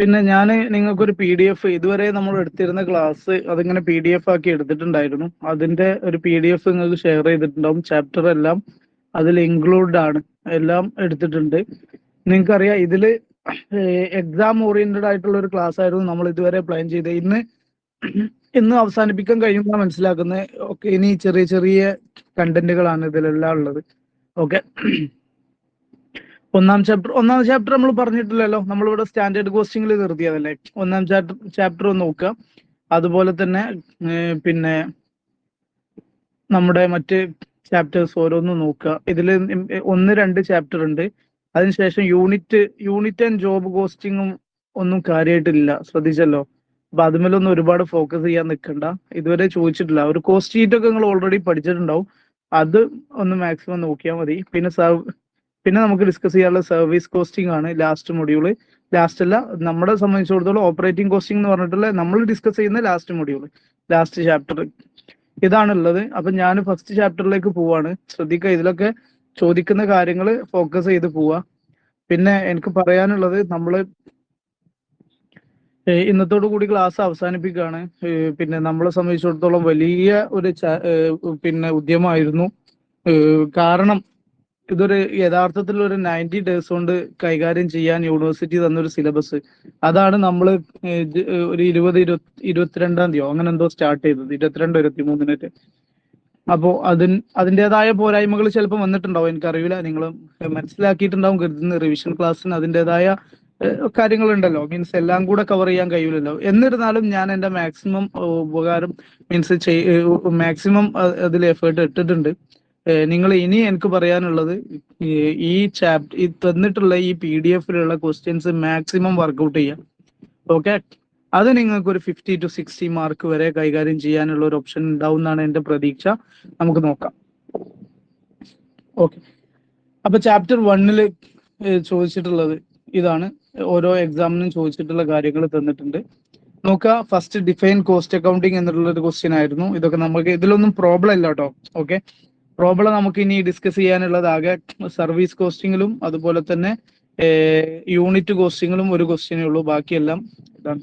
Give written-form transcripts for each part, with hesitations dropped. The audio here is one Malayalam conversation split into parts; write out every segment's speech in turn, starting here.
പിന്നെ ഞാൻ നിങ്ങൾക്കൊരു PDF ഇതുവരെ നമ്മൾ എടുത്തിരുന്ന ക്ലാസ് അതിങ്ങനെ PDF ആക്കി എടുത്തിട്ടുണ്ടായിരുന്നു. അതിന്റെ ഒരു PDF നിങ്ങൾക്ക് ഷെയർ ചെയ്തിട്ടുണ്ടാവും. ചാപ്റ്റർ എല്ലാം അതിൽ ഇൻക്ലൂഡ് ആണ്, എല്ലാം എടുത്തിട്ടുണ്ട്. നിങ്ങൾക്കറിയാം ഇതിൽ എക്സാം ഓറിയന്റഡ് ആയിട്ടുള്ള ഒരു ക്ലാസ് ആയിരുന്നു നമ്മൾ ഇതുവരെ പ്ലാൻ ചെയ്തത്. ഇന്ന് അവസാനിപ്പിക്കാൻ കഴിയുമെന്ന് മനസ്സിലാക്കുന്നത്. ഓക്കെ, ഇനി ചെറിയ ചെറിയ കണ്ടന്റുകളാണ് ഇതിലെല്ലാം ഉള്ളത്. ഓക്കെ, ഒന്നാം ചാപ്റ്റർ നമ്മൾ പറഞ്ഞിട്ടില്ലല്ലോ. നമ്മളിവിടെ സ്റ്റാൻഡേർഡ് കോസ്റ്റിംഗിൽ നിർത്തിയതല്ലേ. ഒന്നാം ചാപ്റ്റർ ഒന്ന് നോക്കുക. അതുപോലെ തന്നെ പിന്നെ നമ്മുടെ മറ്റ് ചാപ്റ്റേഴ്സ് ഓരോന്നും നോക്കുക. ഇതിൽ 1-2 ചാപ്റ്റർ ഉണ്ട്. അതിനുശേഷം യൂണിറ്റ് ആൻഡ് ജോബ് കോസ്റ്റിങ്ങും ഒന്നും കാര്യമായിട്ടില്ല, ശ്രദ്ധിച്ചല്ലോ. അപ്പൊ അതുമേലൊന്നും ഒരുപാട് ഫോക്കസ് ചെയ്യാൻ നിൽക്കണ്ട. ഇതുവരെ ചോദിച്ചിട്ടില്ല. ഒരു കോസ്റ്റ് ഷീറ്റ് ഒക്കെ നിങ്ങൾ ഓൾറെഡി പഠിച്ചിട്ടുണ്ടാവും. അത് ഒന്ന് മാക്സിമം നോക്കിയാൽ മതി. പിന്നെ നമുക്ക് ഡിസ്കസ് ചെയ്യാനുള്ള സർവീസ് കോസ്റ്റിംഗ് ആണ് ലാസ്റ്റ് മൊഡ്യൂള്. ലാസ്റ്റ് അല്ല, നമ്മളെ സംബന്ധിച്ചിടത്തോളം ഓപ്പറേറ്റിംഗ് കോസ്റ്റിംഗ് എന്ന് പറഞ്ഞിട്ടുള്ള നമ്മൾ ഡിസ്കസ് ചെയ്യുന്ന ലാസ്റ്റ് മൊഡ്യൂള്, ലാസ്റ്റ് ചാപ്റ്റർ ഇതാണുള്ളത്. അപ്പൊ ഞാൻ ഫസ്റ്റ് ചാപ്റ്ററിലേക്ക് പോവാണ്. ശ്രദ്ധിക്കുക, ഇതിലൊക്കെ ചോദിക്കുന്ന കാര്യങ്ങൾ ഫോക്കസ് ചെയ്ത് പോവാ. പിന്നെ എനിക്ക് പറയാനുള്ളത്, നമ്മള് ഇന്നത്തോടു കൂടി ക്ലാസ് അവസാനിപ്പിക്കുകയാണ്. പിന്നെ നമ്മളെ സംബന്ധിച്ചിടത്തോളം വലിയ ഒരു പിന്നെ ഉദ്യമമായിരുന്നു. കാരണം ഇതൊരു യഥാർത്ഥത്തിൽ ഒരു 90 ഡേയ്സ് കൊണ്ട് കൈകാര്യം ചെയ്യാൻ യൂണിവേഴ്സിറ്റി തന്നൊരു സിലബസ്. അതാണ് നമ്മൾ ഒരു 22 തീയതിയോ അങ്ങനെ എന്തോ സ്റ്റാർട്ട് ചെയ്തത്, 22-23. അപ്പോൾ അതിൻ്റെതായ പോരായ്മകൾ ചിലപ്പോൾ വന്നിട്ടുണ്ടാവും, എനിക്കറിയില്ല. നിങ്ങൾ മനസ്സിലാക്കിയിട്ടുണ്ടാവും കരുതുന്ന. റിവിഷൻ ക്ലാസ്സിന് അതിൻ്റെതായ കാര്യങ്ങളുണ്ടല്ലോ. മീൻസ് എല്ലാം കൂടെ കവർ ചെയ്യാൻ കഴിയില്ലല്ലോ. എന്നിരുന്നാലും ഞാൻ എൻ്റെ മാക്സിമം ഉപകാരം മീൻസ് മാക്സിമം അതിൽ എഫേർട്ട് ഇട്ടിട്ടുണ്ട്. നിങ്ങൾ ഇനി എനിക്ക് പറയാനുള്ളത്, ഈ തന്നിട്ടുള്ള ഈ PDF-ലുള്ള ക്വസ്റ്റ്യൻസ് മാക്സിമം വർക്ക്ഔട്ട് ചെയ്യാം. ഓക്കെ, അത് നിങ്ങൾക്ക് ഒരു 50 to 60 മാർക്ക് വരെ കൈകാര്യം ചെയ്യാനുള്ള ഒരു ഓപ്ഷൻ ഉണ്ടാവും എന്നാണ് എൻ്റെ പ്രതീക്ഷ. നമുക്ക് നോക്കാം. ഓക്കെ, അപ്പൊ ചാപ്റ്റർ 1-ൽ ചോദിച്ചിട്ടുള്ളത് ഇതാണ്. ഓരോ എക്സാമിനും ചോദിച്ചിട്ടുള്ള കാര്യങ്ങൾ തന്നിട്ടുണ്ട്. നോക്കുക, ഫസ്റ്റ് ഡിഫൈൻ കോസ്റ്റ് അക്കൗണ്ടിങ് എന്നുള്ള ഒരു ക്വസ്റ്റ്യൻ ആയിരുന്നു. ഇതൊക്കെ നമുക്ക് ഇതിലൊന്നും പ്രോബ്ലം ഇല്ല കേട്ടോ. ഓക്കെ, പ്രോബ്ലം നമുക്ക് ഇനി ഡിസ്കസ് ചെയ്യാനുള്ളത് ആകെ സർവീസ് കോസ്റ്റിങ്ങിലും അതുപോലെ തന്നെ യൂണിറ്റ് കോസ്റ്റിങ്ങിലും ഒരു ക്വസ്റ്റ്യനേ ഉള്ളൂ. ബാക്കിയെല്ലാം ഇതാണ്.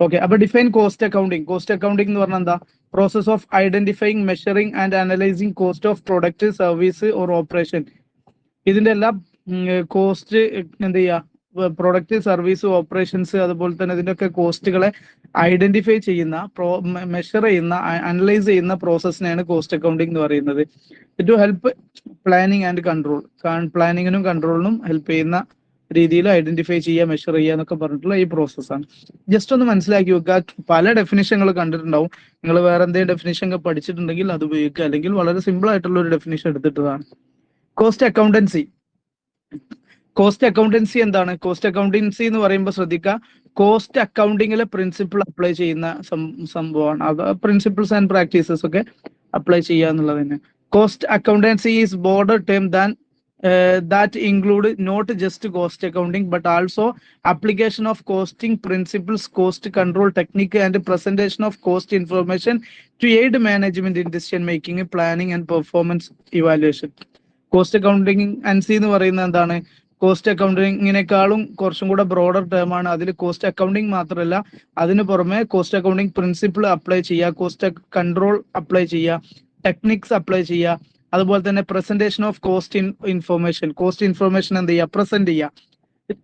ഓക്കെ, അപ്പൊ define cost accounting. Cost accounting എന്ന് പറഞ്ഞാൽ എന്താ? Process of identifying, measuring and analysing cost of product, service or operation. ഇതിന്റെ എല്ലാം കോസ്റ്റ് എന്ത് ചെയ്യുക? പ്രൊഡക്റ്റ്, സർവീസ്, ഓപ്പറേഷൻസ്, അതുപോലെ തന്നെ ഇതിന്റെയൊക്കെ കോസ്റ്റുകളെ ഐഡന്റിഫൈ ചെയ്യുന്ന, മെഷർ ചെയ്യുന്ന, അനലൈസ് ചെയ്യുന്ന പ്രോസസ്സിനെയാണ് കോസ്റ്റ് അക്കൗണ്ടിങ് എന്ന് പറയുന്നത്. To help planning and control. പ്ലാനിങ്ങിനും കൺട്രോളിനും ഹെൽപ്പ് ചെയ്യുന്ന രീതിയിൽ ഐഡന്റിഫൈ ചെയ്യുക, മെഷർ ചെയ്യുക എന്നൊക്കെ പറഞ്ഞിട്ടുള്ള ഈ പ്രോസസ്സാണ്. ജസ്റ്റ് ഒന്ന് മനസ്സിലാക്കി വെക്കുക. പല ഡെഫിനിഷനുകൾ കണ്ടിട്ടുണ്ടാവും. നിങ്ങൾ വേറെ എന്തെങ്കിലും ഡെഫിനിഷൻ ഒക്കെ പഠിച്ചിട്ടുണ്ടെങ്കിൽ അത് ഉപയോഗിക്കുക, അല്ലെങ്കിൽ വളരെ സിമ്പിൾ ആയിട്ടുള്ള ഒരു ഡെഫിനിഷൻ എടുത്തിട്ടതാണ്. Cost accountancy. കോസ്റ്റ് അക്കൗണ്ടൻസി എന്താണ്? കോസ്റ്റ് അക്കൗണ്ടൻസി എന്ന് പറയുമ്പോൾ ശ്രദ്ധിക്കുക, കോസ്റ്റ് അക്കൗണ്ടിങ്ങിലെ പ്രിൻസിപ്പിൾ അപ്ലൈ ചെയ്യുന്ന സംഭവമാണ്. അത് പ്രിൻസിപ്പിൾസ് ആൻഡ് പ്രാക്ടീസസ് ഒക്കെ അപ്ലൈ ചെയ്യുക എന്നുള്ളത് തന്നെ. Cost accountancy is border term that include not just cost accounting but also application of costing principles, cost control technique and presentation of cost information to aid management in decision making, planning and performance evaluation. Cost accounting എന്ന് പറയുന്നത് എന്താണ്? കോസ്റ്റ് അക്കൗണ്ടിങ്ങിനേക്കാളും കുറച്ചും കൂടെ ബ്രോഡർ ടേം ആണ്. അതിൽ കോസ്റ്റ് അക്കൗണ്ടിങ് മാത്രമല്ല, അതിന് പുറമെ കോസ്റ്റ് അക്കൗണ്ടിങ് പ്രിൻസിപ്പിൾ അപ്ലൈ ചെയ്യുക, കോസ്റ്റ് കൺട്രോൾ അപ്ലൈ ചെയ്യുക, ടെക്നിക്സ് അപ്ലൈ ചെയ്യുക, അതുപോലെ തന്നെ പ്രസന്റേഷൻ ഓഫ് കോസ്റ്റ് ഇൻഫർമേഷൻ എന്ത് ചെയ്യുക? പ്രസന്റ് ചെയ്യുക.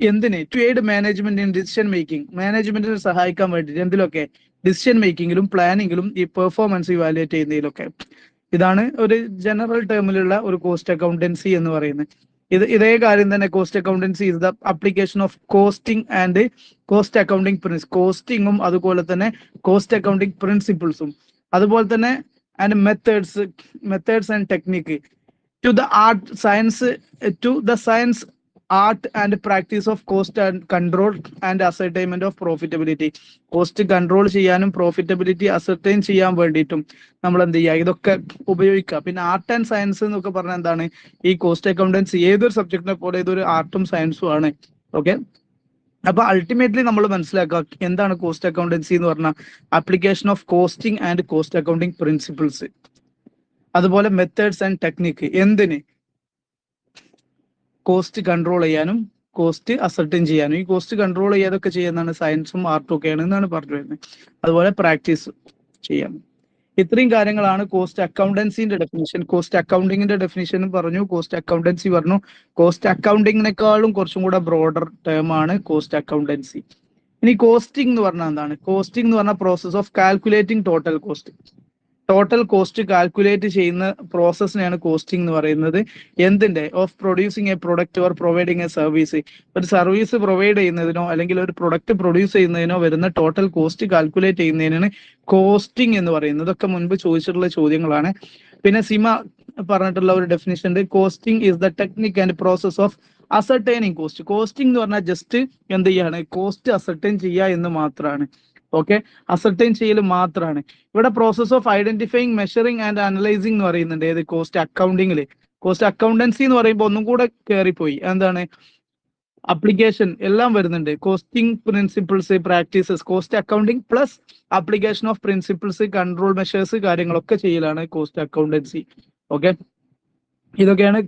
എന്തിന്? To aid management in decision making. മാനേജ്മെന്റിനെ സഹായിക്കാൻ വേണ്ടിയിട്ട് എന്തിലൊക്കെ? ഡിസിഷൻ മേക്കിങ്ങിലും പ്ലാനിങ്ങിലും ഈ പെർഫോമൻസ് ഇവാലുവേറ്റ് ചെയ്യുന്നതിലൊക്കെ. ഇതാണ് ഒരു ജനറൽ ടേമിലുള്ള ഒരു കോസ്റ്റ് അക്കൗണ്ടൻസി എന്ന് പറയുന്നത്. ഇതേ കാര്യം തന്നെ cost accountancy is the application of costing and cost accounting കോസ്റ്റിങ്ങും അതുപോലെ തന്നെ കോസ്റ്റ് അക്കൗണ്ടിങ് പ്രിൻസിപ്പിൾസും, അതുപോലെ തന്നെ and methods and technique to the science, art and practice of cost and control and ascertainment of profitability. Cost control ചെയ്യാനും പ്രോഫിറ്റബിലിറ്റി അസർട്ടൈൻ ചെയ്യാൻ വേണ്ടിയിട്ടും നമ്മൾ എന്ത് ചെയ്യുക? ഇതൊക്കെ ഉപയോഗിക്കുക. പിന്നെ ആർട്ട് ആൻഡ് സയൻസ് എന്നൊക്കെ പറഞ്ഞാൽ എന്താണ്? ഈ കോസ്റ്റ് അക്കൗണ്ടൻസി ഏതൊരു സബ്ജക്റ്റിനെ പോലെ ഇതൊരു ആർട്ടും സയൻസും ആണ്. ഓക്കെ, അപ്പൊ അൾട്ടിമേറ്റ്ലി നമ്മൾ മനസ്സിലാക്കുക എന്താണ് കോസ്റ്റ് അക്കൗണ്ടൻസി എന്ന് പറഞ്ഞാൽ? Application of costing and cost accounting principles, അതുപോലെ മെത്തേഡ്സ് ആൻഡ് ടെക്നിക്ക്. എന്തിന്? കോസ്റ്റ് കൺട്രോൾ ചെയ്യാനും കോസ്റ്റ് അസർട്ടൈൻ ചെയ്യാനും ഈ കോസ്റ്റ് കൺട്രോൾ ചെയ്യാതൊക്കെ ചെയ്യുന്നതാണ് സയൻസും ആർട്ടും ഒക്കെയാണ് എന്നാണ് പറഞ്ഞു വരുന്നത്. അതുപോലെ പ്രാക്ടീസ് ചെയ്യാം. ഇത്രയും കാര്യങ്ങളാണ് കോസ്റ്റ് അക്കൗണ്ടൻസിന്റെ ഡെഫിനിഷൻ. കോസ്റ്റ് അക്കൗണ്ടിങ്ങിന്റെ ഡെഫിനിഷൻ പറഞ്ഞു, കോസ്റ്റ് അക്കൗണ്ടൻസി പറഞ്ഞു. കോസ്റ്റ് അക്കൗണ്ടിങ്ങിനേക്കാളും കുറച്ചും കൂടെ ബ്രോഡർ ടേം ആണ് കോസ്റ്റ് അക്കൗണ്ടൻസി. ഇനി കോസ്റ്റിംഗ് എന്ന് പറഞ്ഞാൽ എന്താണ്? കോസ്റ്റിംഗ് എന്ന് പറഞ്ഞാൽ process of calculating total cost. Total cost calculate ചെയ്യുന്ന പ്രോസസ്സിനെയാണ് കോസ്റ്റിംഗ് എന്ന് പറയുന്നത്. എന്തിന്റെ? Of producing A product or providing A service. ഒരു സർവീസ് പ്രൊവൈഡ് ചെയ്യുന്നതിനോ അല്ലെങ്കിൽ ഒരു പ്രൊഡക്റ്റ് പ്രൊഡ്യൂസ് ചെയ്യുന്നതിനോ വരുന്ന ടോട്ടൽ കോസ്റ്റ് കാൽക്കുലേറ്റ് ചെയ്യുന്നതിനാണ് കോസ്റ്റിംഗ് എന്ന് പറയുന്നത്. ഇതൊക്കെ മുൻപ് ചോദിച്ചിട്ടുള്ള ചോദ്യങ്ങളാണ്. പിന്നെ സിമ പറഞ്ഞിട്ടുള്ള ഒരു ഡെഫിനിഷൻ ഉണ്ട്. Costing is the technique and process of ascertaining cost. Costing എന്ന് പറഞ്ഞാൽ ജസ്റ്റ് എന്ത് ചെയ്യാണ്? കോസ്റ്റ് അസർട്ടൈൻ ചെയ്യുക എന്ന് മാത്രമാണ്. ഓക്കെ, അസർട്ടൈൻ ചെയ്യൽ മാത്രമാണ്. ഇവിടെ process of identifying, measuring and analysing എന്ന് പറയുന്നുണ്ട്. ഏത്? കോസ്റ്റ് അക്കൗണ്ടിങ്ങില്. കോസ്റ്റ് അക്കൗണ്ടൻസി എന്ന് പറയുമ്പോൾ ഒന്നും കൂടെ കയറിപ്പോയി. എന്താണ്? അപ്ലിക്കേഷൻ എല്ലാം വരുന്നുണ്ട്. Costing principles, practices, cost accounting plus application of principles, control measures, കാര്യങ്ങളൊക്കെ ചെയ്യലാണ് കോസ്റ്റ് അക്കൗണ്ടൻസി. ഓക്കെ, ഇതൊക്കെയാണ്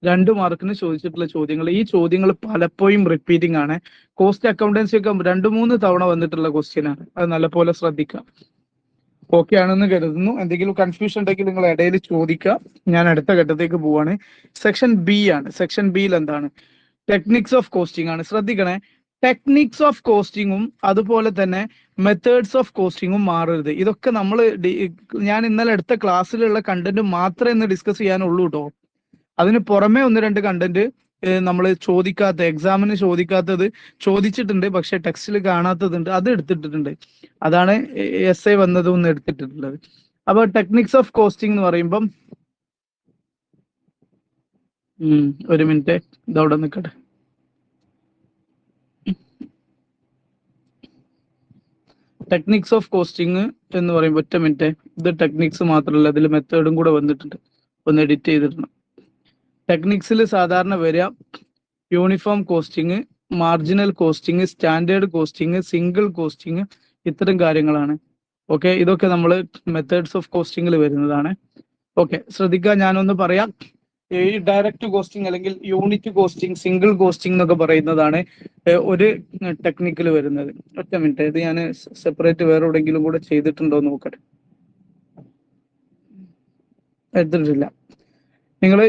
2 മാർക്കിന് ചോദിച്ചിട്ടുള്ള ചോദ്യങ്ങൾ. ഈ ചോദ്യങ്ങൾ പലപ്പോഴും റിപ്പീറ്റിംഗ് ആണ്. കോസ്റ്റ് അക്കൗണ്ടൻസി ഒക്കെ 2-3 തവണ വന്നിട്ടുള്ള ക്വസ്റ്റ്യൻ ആണ്. അത് നല്ലപോലെ ശ്രദ്ധിക്കുക. ഓക്കെ ആണെന്ന് കരുതുന്നു. എന്തെങ്കിലും കൺഫ്യൂഷൻ ഉണ്ടെങ്കിൽ നിങ്ങൾ ഇടയിൽ ചോദിക്കുക. ഞാൻ അടുത്ത ഘട്ടത്തേക്ക് പോവാണ്. സെക്ഷൻ ബി ആണ്. സെക്ഷൻ ബിയിൽ എന്താണ്? ടെക്നിക്സ് ഓഫ് കോസ്റ്റിംഗ് ആണ്. ശ്രദ്ധിക്കണേ, ടെക്നിക്സ് ഓഫ് കോസ്റ്റിങ്ങും അതുപോലെ തന്നെ മെത്തേഡ്സ് ഓഫ് കോസ്റ്റിങ്ങും മാറരുത്. ഇതൊക്കെ നമ്മൾ ഞാൻ ഇന്നലെ എടുത്ത ക്ലാസ്സിലുള്ള കണ്ടന്റ് മാത്രമേ ഇന്ന് ഡിസ്കസ് ചെയ്യാനുള്ളൂ കേട്ടോ. അതിന് പുറമെ 1-2 കണ്ടന്റ് നമ്മൾ ചോദിക്കാത്ത, എക്സാമിന് ചോദിക്കാത്തത് ചോദിച്ചിട്ടുണ്ട്, പക്ഷെ ടെക്സ്റ്റിൽ കാണാത്തതുണ്ട്, അത് എടുത്തിട്ടുണ്ട്. അതാണ് എസ് എ വന്നതും ഒന്ന് എടുത്തിട്ടുള്ളത്. അപ്പൊ ടെക്നിക്സ് ഓഫ് കോസ്റ്റിംഗ് എന്ന് പറയുമ്പം ഒരു മിനിറ്റ് ഇതവിടെ നിൽക്കട്ടെ. ടെക്നിക്സ് ഓഫ് കോസ്റ്റിംഗ് എന്ന് പറയുമ്പോൾ ഒറ്റ മിനിറ്റ്, ഇത് ടെക്നിക്സ് മാത്രമല്ല, ഇതിൽ മെത്തേഡും കൂടെ വന്നിട്ടുണ്ട്, ഒന്ന് എഡിറ്റ് ചെയ്തിട്ടുണ്ട്. ടെക്നിക്സിൽ സാധാരണ വരിക uniform costing, marginal costing, standard costing, single costing, ഇത്തരം കാര്യങ്ങളാണ്. ഓക്കെ, ഇതൊക്കെ നമ്മൾ മെത്തേഡ്സ് ഓഫ് കോസ്റ്റിംഗിൽ വരുന്നതാണ്. ഓക്കെ, ശ്രദ്ധിക്കുക, ഞാനൊന്ന് പറയാം. ഈ ഡയറക്റ്റ് കോസ്റ്റിംഗ് അല്ലെങ്കിൽ യൂണിറ്റ് കോസ്റ്റിംഗ്, സിംഗിൾ കോസ്റ്റിംഗ് എന്നൊക്കെ പറയുന്നതാണ് ഒരു ടെക്നിക്കിൽ വരുന്നത്. ഒറ്റ മിനിറ്റ്, ഇത് ഞാൻ സെപ്പറേറ്റ് വേറെ എവിടെയെങ്കിലും കൂടെ ചെയ്തിട്ടുണ്ടോ നോക്കട്ടെ. എടുത്തിട്ടില്ല. നിങ്ങൾ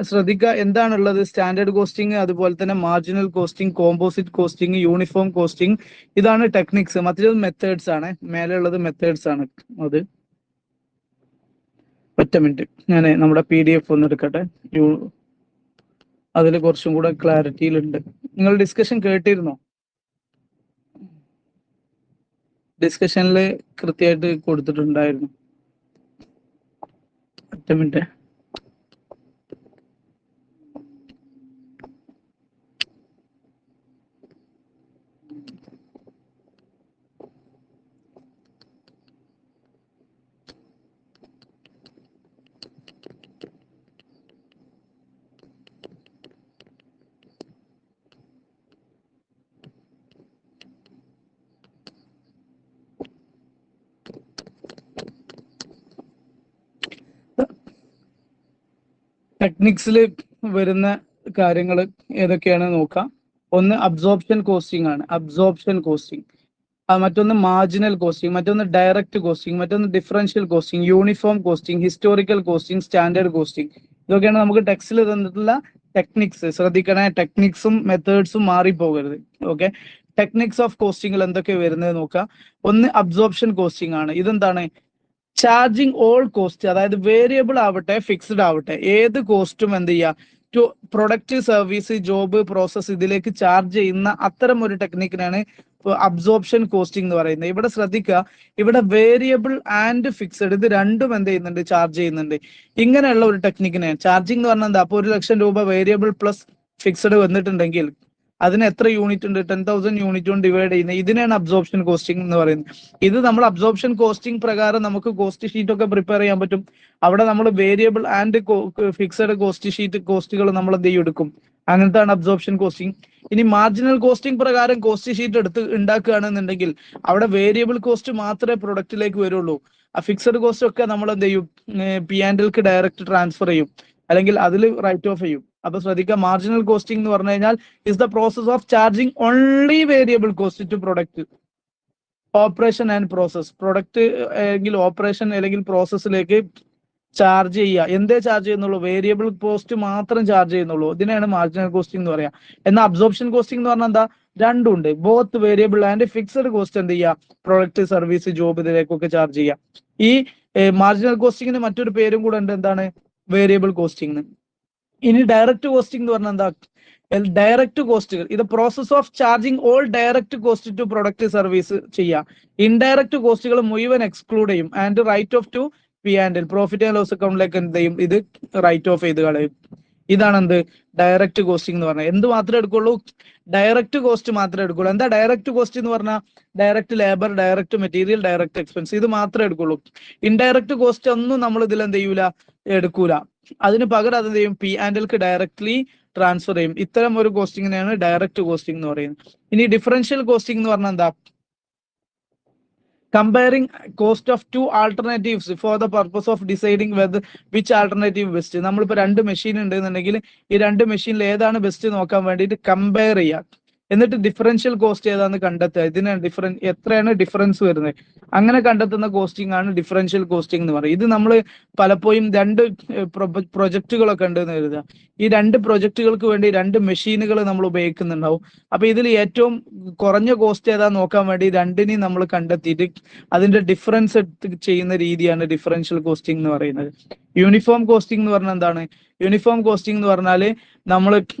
ശ്രദ്ധിക്കുക, എന്താണുള്ളത്? സ്റ്റാൻഡേർഡ് കോസ്റ്റിംഗ്, അതുപോലെ തന്നെ marginal costing, composite costing, uniform costing, ഇതാണ് ടെക്നിക്സ്. മറ്റേത് മെത്തേഡ്സ് ആണ്. മേലെ ഉള്ളത് മെത്തേഡ്സ് ആണ്. അത് ഒറ്റ മിനിറ്റ്, ഞാൻ നമ്മുടെ PDF ഒന്ന് എടുക്കട്ടെ. അതിൽ കുറച്ചും കൂടെ ക്ലാരിറ്റിയിലുണ്ട്. നിങ്ങൾ ഡിസ്കഷൻ കേട്ടിരുന്നോ? ഡിസ്കഷനിൽ കൃത്യമായിട്ട് കൊടുത്തിട്ടുണ്ടായിരുന്നു. ഒറ്റ മിനിറ്റ്. ടെക്നിക്സിൽ വരുന്ന കാര്യങ്ങൾ ഏതൊക്കെയാണ് നോക്കാം. ഒന്ന് അബ്സോർപ്ഷൻ കോസ്റ്റിംഗ് ആണ്. Absorption costing. മറ്റൊന്ന് മാർജിനൽ കോസ്റ്റിംഗ്, മറ്റൊന്ന് ഡയറക്റ്റ് കോസ്റ്റിംഗ്, മറ്റൊന്ന് differential costing, uniform costing, historical costing, standard costing. ഇതൊക്കെയാണ് നമുക്ക് ടെക്സ്റ്റിൽ തന്നിട്ടുള്ള ടെക്നിക്സ്. ശ്രദ്ധിക്കണേ, ടെക്നിക്സും മെത്തേഡ്സും മാറിപ്പോകരുത്. ഓക്കെ, ടെക്നിക്സ് ഓഫ് കോസ്റ്റിംഗിൽ എന്തൊക്കെ വരുന്നത് നോക്കാം. ഒന്ന് അബ്സോർപ്ഷൻ കോസ്റ്റിംഗ് ആണ്. ഇതെന്താണ്? ചാർജിങ് ഓൾ കോസ്റ്റ്, അതായത് വേരിയബിൾ ആവട്ടെ ഫിക്സ്ഡ് ആവട്ടെ, ഏത് കോസ്റ്റും എന്ത് ചെയ്യുക, to product, service, job, process, ഇതിലേക്ക് ചാർജ് ചെയ്യുന്ന അത്തരം ഒരു ടെക്നിക്കിനാണ് അബ്സോർപ്ഷൻ കോസ്റ്റിംഗ് എന്ന് പറയുന്നത്. ഇവിടെ ശ്രദ്ധിക്കുക, ഇവിടെ വേരിയബിൾ ആൻഡ് ഫിക്സഡ് ഇത് രണ്ടും എന്ത് ചെയ്യുന്നുണ്ട്? ചാർജ് ചെയ്യുന്നുണ്ട്. ഇങ്ങനെയുള്ള ഒരു ടെക്നിക്കിനെ ചാർജിങ് എന്ന് പറഞ്ഞാൽ എന്താ? അപ്പൊ 1,00,000 രൂപ വേരിയബിൾ പ്ലസ് ഫിക്സഡ് വന്നിട്ടുണ്ടെങ്കിൽ അതിന് എത്ര യൂണിറ്റ് ഉണ്ട്? 10,000 യൂണിറ്റ് കൊണ്ട് ഡിവൈഡ് ചെയ്യുന്നത്. ഇതിനാണ് അബ്സോർപ്ഷൻ കോസ്റ്റിംഗ് എന്ന് പറയുന്നത്. ഇത് നമ്മൾ അബ്സോർപ്ഷൻ കോസ്റ്റിംഗ് പ്രകാരം നമുക്ക് കോസ്റ്റ് ഷീറ്റ് ഒക്കെ പ്രിപ്പയർ ചെയ്യാൻ പറ്റും. അവിടെ നമ്മൾ variable and fixed cost sheet കോസ്റ്റുകൾ നമ്മൾ എന്ത് ചെയ്യും? എടുക്കും. അങ്ങനത്താണ് അബ്സോർപ്ഷൻ കോസ്റ്റിംഗ്. ഇനി മാർജിനൽ കോസ്റ്റിംഗ് പ്രകാരം കോസ്റ്റ് ഷീറ്റ് എടുത്ത് ഉണ്ടാക്കുകയാണെന്നുണ്ടെങ്കിൽ അവിടെ വേരിയബിൾ കോസ്റ്റ് മാത്രമേ പ്രൊഡക്റ്റിലേക്ക് വരുള്ളൂ. ആ ഫിക്സഡ് കോസ്റ്റ് ഒക്കെ നമ്മൾ എന്ത് ചെയ്യും? P&Lക്ക് ഡയറക്റ്റ് ട്രാൻസ്ഫർ ചെയ്യും. അല്ലെങ്കിൽ അതിൽ റൈറ്റ് ഓഫ് ചെയ്യും. അപ്പൊ ശ്രദ്ധിക്കുക, മാർജിനൽ കോസ്റ്റിംഗ് എന്ന് പറഞ്ഞു കഴിഞ്ഞാൽ is the process of charging only variable cost to product operation and process. Product അല്ലെങ്കിൽ ഓപ്പറേഷൻ അല്ലെങ്കിൽ പ്രോസസ്സിലേക്ക് ചാർജ് ചെയ്യുക. എന്തേ ചാർജ് ചെയ്യുന്നുള്ളൂ? വേരിയബിൾ കോസ്റ്റ് മാത്രം ചാർജ് ചെയ്യുന്നുള്ളൂ. ഇതിനാണ് മാർജിനൽ കോസ്റ്റിംഗ് എന്ന് പറയാം. എന്നാൽ അബ്സോർപ്ഷൻ കോസ്റ്റിംഗ് എന്ന് പറഞ്ഞാൽ എന്താ? രണ്ടുണ്ട്, both variable and fixed cost എന്ത് ചെയ്യുക? പ്രൊഡക്റ്റ്, സർവീസ്, ജോബ് ഇതിലേക്കൊക്കെ ചാർജ് ചെയ്യുക. ഈ മാർജിനൽ കോസ്റ്റിങ്ങിന് മറ്റൊരു പേരും കൂടെ ഉണ്ട്, എന്താണ്? Variable costing. ഇനി ഡയറക്റ്റ് കോസ്റ്റിംഗ് എന്ന് പറഞ്ഞാൽ എന്താ? ഡയറക്റ്റ് കോസ്റ്റുകൾ, ഇത് process of charging all direct cost to product service ചെയ്യാം. ഇൻഡയറക്റ്റ് കോസ്റ്റുകൾ മുഴുവൻ എക്സ്ക്ലൂഡ് ചെയ്യും. And write off to P and L, profit and loss അക്കൗണ്ടിലേക്ക് എന്ത് ചെയ്യും? ഇത് റൈറ്റ് ഓഫ് ചെയ്ത് കളയും. ഇതാണ് എന്ത്? ഡയറക്റ്റ് കോസ്റ്റിംഗ് എന്ന് പറഞ്ഞാൽ. എന്ത് മാത്രമേ എടുക്കുള്ളൂ? ഡയറക്റ്റ് കോസ്റ്റ് മാത്രമേ എടുക്കുള്ളൂ. എന്താ ഡയറക്റ്റ് കോസ്റ്റ് എന്ന് പറഞ്ഞാൽ? Direct labour, direct material, direct expense, ഇത് മാത്രമേ എടുക്കുള്ളൂ. ഇൻഡയറക്റ്റ് കോസ്റ്റ് ഒന്നും നമ്മൾ ഇതിൽ എന്ത് ചെയ്യൂല? എടുക്കൂല. അതിന് പകരം അത് എന്ത് ചെയ്യും? P and elk directly transfer ചെയ്യും. ഇത്തരം ഒരു കോസ്റ്റിങ്ങിനെയാണ് ഡയറക്റ്റ് കോസ്റ്റിംഗ് എന്ന് പറയുന്നത്. ഇനി ഡിഫറൻഷ്യൽ കോസ്റ്റിംഗ് എന്ന് പറഞ്ഞാൽ എന്താ? Comparing cost of two alternatives for the purpose of deciding whether which alternative best. നമ്മളിപ്പോൾ രണ്ട് മെഷീൻ ഉണ്ട് എന്നുണ്ടെങ്കിൽ ഈ രണ്ട് മെഷീനിൽ ഏതാണ് ബെസ്റ്റ് നോക്കാൻ വേണ്ടിയിട്ട് കമ്പയർ ചെയ്യുക. എന്നിട്ട് ഡിഫറൻഷ്യൽ കോസ്റ്റ് ഏതാന്ന് കണ്ടെത്തുക. ഇതിന് എത്രയാണ് ഡിഫറൻസ് വരുന്നത്, അങ്ങനെ കണ്ടെത്തുന്ന കോസ്റ്റിംഗ് ആണ് ഡിഫറൻഷ്യൽ കോസ്റ്റിംഗ് എന്ന് പറയുന്നത്. ഇത് നമ്മൾ പലപ്പോഴും രണ്ട് പ്രൊജക്റ്റുകളൊക്കെ ഉണ്ട് എന്ന് കരുതുക. ഈ രണ്ട് പ്രൊജക്റ്റുകൾക്ക് വേണ്ടി രണ്ട് മെഷീനുകൾ നമ്മൾ ഉപയോഗിക്കുന്നുണ്ടാവും. അപ്പൊ ഇതിൽ ഏറ്റവും കുറഞ്ഞ കോസ്റ്റ് ഏതാ നോക്കാൻ വേണ്ടി രണ്ടിനെയും നമ്മൾ കണ്ടെത്തിയിട്ട് അതിന്റെ ഡിഫറൻസ് ചെയ്യുന്ന രീതിയാണ് ഡിഫറൻഷ്യൽ കോസ്റ്റിംഗ് എന്ന് പറയുന്നത്. യൂണിഫോം കോസ്റ്റിംഗ് എന്ന് പറഞ്ഞാൽ എന്താണ്? യൂണിഫോം കോസ്റ്റിംഗ് എന്ന് പറഞ്ഞാൽ നമ്മൾ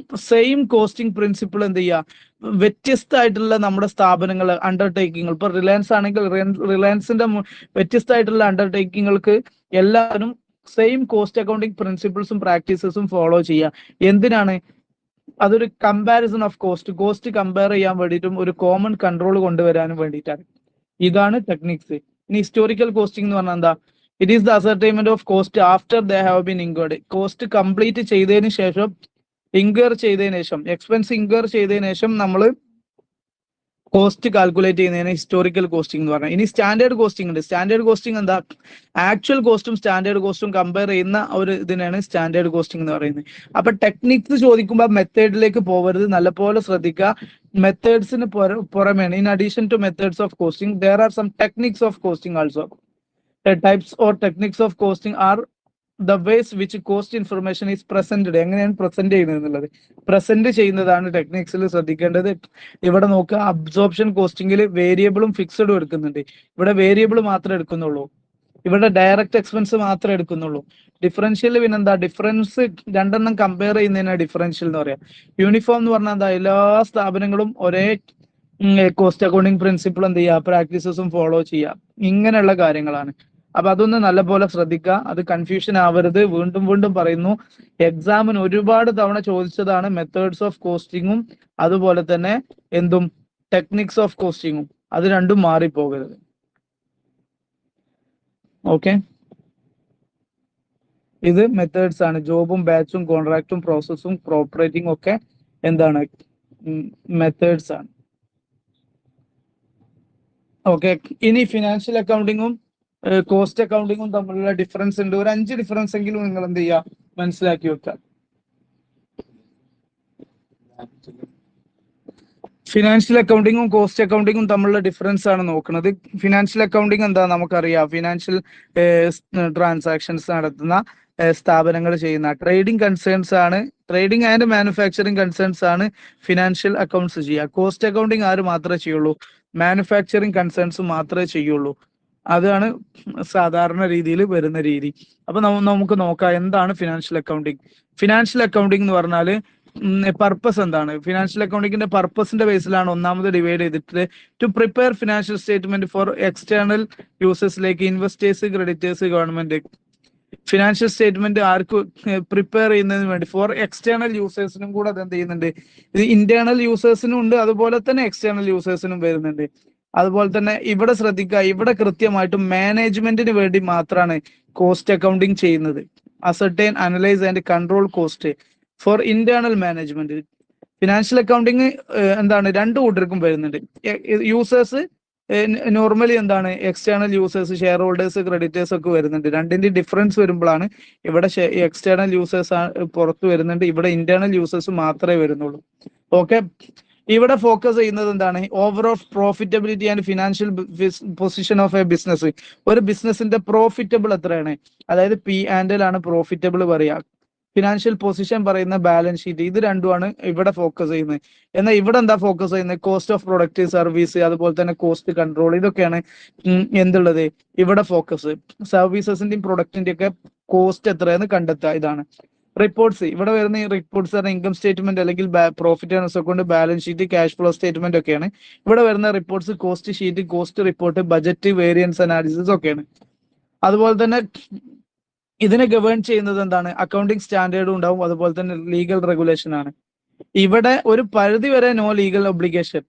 സെയിം കോസ്റ്റിംഗ് പ്രിൻസിപ്പിൾ എന്ത് ചെയ്യുക? വ്യത്യസ്തമായിട്ടുള്ള നമ്മുടെ സ്ഥാപനങ്ങൾ, അണ്ടർടേക്കിങ്ങൾ, ഇപ്പൊ റിലയൻസ് ആണെങ്കിൽ റിലയൻസിന്റെ വ്യത്യസ്തമായിട്ടുള്ള അണ്ടർടേക്കിങ്ങൾക്ക് എല്ലാവരും സെയിം കോസ്റ്റ് അക്കൗണ്ടിങ് പ്രിൻസിപ്പിൾസും പ്രാക്ടീസസും ഫോളോ ചെയ്യുക. എന്തിനാണ്? അതൊരു കമ്പാരിസൺ ഓഫ് കോസ്റ്റ് കമ്പയർ ചെയ്യാൻ വേണ്ടിയിട്ടും ഒരു കോമൺ കൺട്രോൾ കൊണ്ടുവരാനും വേണ്ടിയിട്ടാണ്. ഇതാണ് ടെക്നിക്സ്. ഇനി ഹിസ്റ്റോറിക്കൽ കോസ്റ്റിംഗ് എന്ന് പറഞ്ഞാൽ എന്താ? It is the ascertainment of cost after they have been incurred. Cost complete ചെയ്തതിന് ശേഷം, എക്സ്പെൻസ് ഇൻകർ ചെയ്തതിനു ശേഷം നമ്മൾ കോസ്റ്റ് കാൽക്കുലേറ്റ് ചെയ്യുന്നതിന് ഹിസ്റ്റോറിക്കൽ കോസ്റ്റിംഗ് എന്ന് പറഞ്ഞാൽ. ഇനി സ്റ്റാൻഡേർഡ് കോസ്റ്റിംഗ് ഉണ്ട്. സ്റ്റാൻഡേർഡ് കോസ്റ്റിംഗ് എന്താ? ആക്ച്വൽ കോസ്റ്റും സ്റ്റാൻഡേർഡ് കോസ്റ്റും കമ്പയർ ചെയ്യുന്ന ഒരു ഇതിനാണ് സ്റ്റാൻഡേർഡ് കോസ്റ്റിംഗ് എന്ന് പറയുന്നത്. അപ്പൊ ടെക്നിക്സ് ചോദിക്കുമ്പോൾ മെത്തേഡിലേക്ക് പോകരുത്, നല്ലപോലെ ശ്രദ്ധിക്കുക. മെത്തേഡ്സിന് പുറമേണ്, in addition to methods of costing there are some techniques of costing also. Types or techniques of costing are the ways which cost information is presented. എങ്ങനെയാണ് പ്രസന്റ് ചെയ്യുന്നത് എന്നുള്ളത് പ്രസന്റ് ചെയ്യുന്നതാണ് ടെക്നിക്സിൽ ശ്രദ്ധിക്കേണ്ടത്. ഇവിടെ നോക്കുക, അബ്സോർപ്ഷൻ കോസ്റ്റിംഗിൽ വേരിയബിളും ഫിക്സഡും എടുക്കുന്നുണ്ട്. ഇവിടെ വേരിയബിൾ മാത്രമേ എടുക്കുന്നുള്ളൂ. ഇവിടെ ഡയറക്റ്റ് എക്സ്പെൻസ് മാത്രമേ എടുക്കുന്നുള്ളൂ. ഡിഫറൻഷ്യൽ പിന്നെന്താ? ഡിഫറൻസ് രണ്ടെണ്ണം കമ്പയർ ചെയ്യുന്നതിനാണ് ഡിഫറൻഷ്യൽ എന്ന് പറയാം. യൂണിഫോം എന്ന് പറഞ്ഞാൽ എന്താ? എല്ലാ സ്ഥാപനങ്ങളും ഒരേ കോസ്റ്റ് അക്കൗണ്ടിങ് പ്രിൻസിപ്പിൾ എന്ത് ചെയ്യുക? പ്രാക്ടീസസും ഫോളോ ചെയ്യുക. ഇങ്ങനെയുള്ള കാര്യങ്ങളാണ്. അപ്പൊ അതൊന്ന് നല്ലപോലെ ശ്രദ്ധിക്കുക, അത് കൺഫ്യൂഷൻ ആവരുത്. വീണ്ടും വീണ്ടും പറയുന്നു, എക്സാമിന് ഒരുപാട് തവണ ചോദിച്ചതാണ് മെത്തേഡ്സ് ഓഫ് കോസ്റ്റിങ്ങും അതുപോലെ തന്നെ എന്തും ടെക്നിക്സ് ഓഫ് കോസ്റ്റിങ്ങും. അത് രണ്ടും മാറിപ്പോകരുത്. ഓക്കെ, ഇത് മെത്തേഡ്സ് ആണ്. ജോബും ബാച്ചും കോൺട്രാക്റ്റും പ്രോസസ്സും കോപ്പറേറ്റിംഗ് ഒക്കെ എന്താണ്? മെത്തേഡ്സ് ആണ്. ഓക്കെ, ഇനി ഫിനാൻഷ്യൽ അക്കൗണ്ടിങ്ങും കോസ്റ്റ് അക്കൗണ്ടിങ്ങും തമ്മിലുള്ള ഡിഫറൻസ് ഉണ്ട്. ഒരു 5 ഡിഫറൻസ് എങ്കിലും നിങ്ങൾ എന്ത് ചെയ്യുക? മനസ്സിലാക്കി വെക്കുക. ഫിനാൻഷ്യൽ അക്കൗണ്ടിങ്ങും കോസ്റ്റ് അക്കൗണ്ടിങ്ങും തമ്മിലുള്ള ഡിഫറൻസ് ആണ് നോക്കുന്നത്. ഫിനാൻഷ്യൽ അക്കൗണ്ടിങ് എന്താ? നമുക്കറിയാം, ഫിനാൻഷ്യൽ ട്രാൻസാക്ഷൻസ് നടത്തുന്ന സ്ഥാപനങ്ങൾ ചെയ്യുന്ന ട്രേഡിംഗ് കൺസേൺസ് ആണ്. ട്രേഡിംഗ് ആൻഡ് മാനുഫാക്ചറിങ് കൺസേൺസ് ആണ് ഫിനാൻഷ്യൽ അക്കൗണ്ട്സ് ചെയ്യുക. കോസ്റ്റ് അക്കൗണ്ടിങ് ആര് മാത്രമേ ചെയ്യുള്ളൂ? മാനുഫാക്ചറിങ് കൺസേൺസ് മാത്രമേ ചെയ്യുള്ളൂ. അതാണ് സാധാരണ രീതിയിൽ വരുന്ന രീതി. അപ്പൊ നമുക്ക് നോക്കാം എന്താണ് ഫിനാൻഷ്യൽ അക്കൗണ്ടിങ്. ഫിനാൻഷ്യൽ അക്കൗണ്ടിങ് എന്ന് പറഞ്ഞാല് പർപ്പസ് എന്താണ്? ഫിനാൻഷ്യൽ അക്കൗണ്ടിങ്ങിന്റെ പർപ്പസിന്റെ ബേസിലാണ് ഒന്നാമത് ഡിവൈഡ് ചെയ്തിട്ട് to prepare financial statement for external users like investors, creditors, government. Financial statement ആർക്ക് പ്രിപ്പയർ ചെയ്യുന്നതിന് വേണ്ടി ഫോർ എക്സ്റ്റേണൽ യൂസേഴ്സിനും കൂടെ അത് എന്ത് ചെയ്യുന്നുണ്ട്? ഇത് ഇന്റേണൽ യൂസേഴ്സിനും ഉണ്ട്, അതുപോലെ തന്നെ എക്സ്റ്റേണൽ യൂസേഴ്സിനും വരുന്നുണ്ട്. അതുപോലെ തന്നെ ഇവിടെ ശ്രദ്ധിക്കുക, ഇവിടെ കൃത്യമായിട്ട് മാനേജ്മെന്റിന് വേണ്ടി മാത്രമാണ് കോസ്റ്റ് അക്കൗണ്ടിങ് ചെയ്യുന്നത്. Ascertain, analyse and control cost for internal management. Financial accounting എന്താണ്? 2 കൂട്ടർക്കും വരുന്നുണ്ട്. യൂസേഴ്സ് നോർമലി എന്താണ് external users, share holders, creditors ഒക്കെ വരുന്നുണ്ട്. രണ്ടിന്റെ ഡിഫറൻസ് വരുമ്പോഴാണ് ഇവിടെ എക്സ്റ്റേണൽ യൂസേഴ്സ് പുറത്ത് വരുന്നുണ്ട്, ഇവിടെ ഇന്റേണൽ യൂസേഴ്സ് മാത്രമേ വരുന്നുള്ളൂ. ഓക്കെ, ഇവിടെ ഫോക്കസ് ചെയ്യുന്നത് എന്താണ്? Overall profitability and financial position of A business. ഒരു ബിസിനസിന്റെ പ്രോഫിറ്റബിൾ എത്രയാണ്, അതായത് പി ആൻഡ് എൽ ആണ് പ്രോഫിറ്റബിൾ പറയുക, ഫിനാൻഷ്യൽ പൊസിഷൻ പറയുന്ന ബാലൻസ് ഷീറ്റ്, ഇത് രണ്ടുമാണ് ഇവിടെ ഫോക്കസ് ചെയ്യുന്നത്. എന്നാൽ ഇവിടെ എന്താ ഫോക്കസ് ചെയ്യുന്നത്? കോസ്റ്റ് ഓഫ് പ്രൊഡക്റ്റ്, സർവീസ്, അതുപോലെ തന്നെ കോസ്റ്റ് കൺട്രോൾ, ഇതൊക്കെയാണ് എന്തുള്ളത് ഇവിടെ ഫോക്കസ്. സർവീസസിന്റെയും പ്രൊഡക്റ്റിന്റെയും ഒക്കെ കോസ്റ്റ് എത്രയെന്ന് കണ്ടെത്തുക, ഇതാണ്. റിപ്പോർട്ട്സ്, ഇവിടെ വരുന്ന ഈ റിപ്പോർട്ട്സ് പറഞ്ഞാൽ ഇൻകം സ്റ്റേറ്റ്മെന്റ് അല്ലെങ്കിൽ profit and loss account, balance sheet, cash flow statement ഒക്കെയാണ് ഇവിടെ വരുന്ന reports. Cost sheet, cost report, budget, variance analysis ഒക്കെയാണ്. അതുപോലെ തന്നെ ഇതിനെ ഗവേൺ ചെയ്യുന്നത് എന്താണ്? അക്കൗണ്ടിങ് സ്റ്റാൻഡേർഡും ഉണ്ടാവും, അതുപോലെ തന്നെ ലീഗൽ റെഗുലേഷൻ ആണ്. ഇവിടെ ഒരു പരിധി വരെ നോ ലീഗൽ ഒബ്ലിഗേഷൻ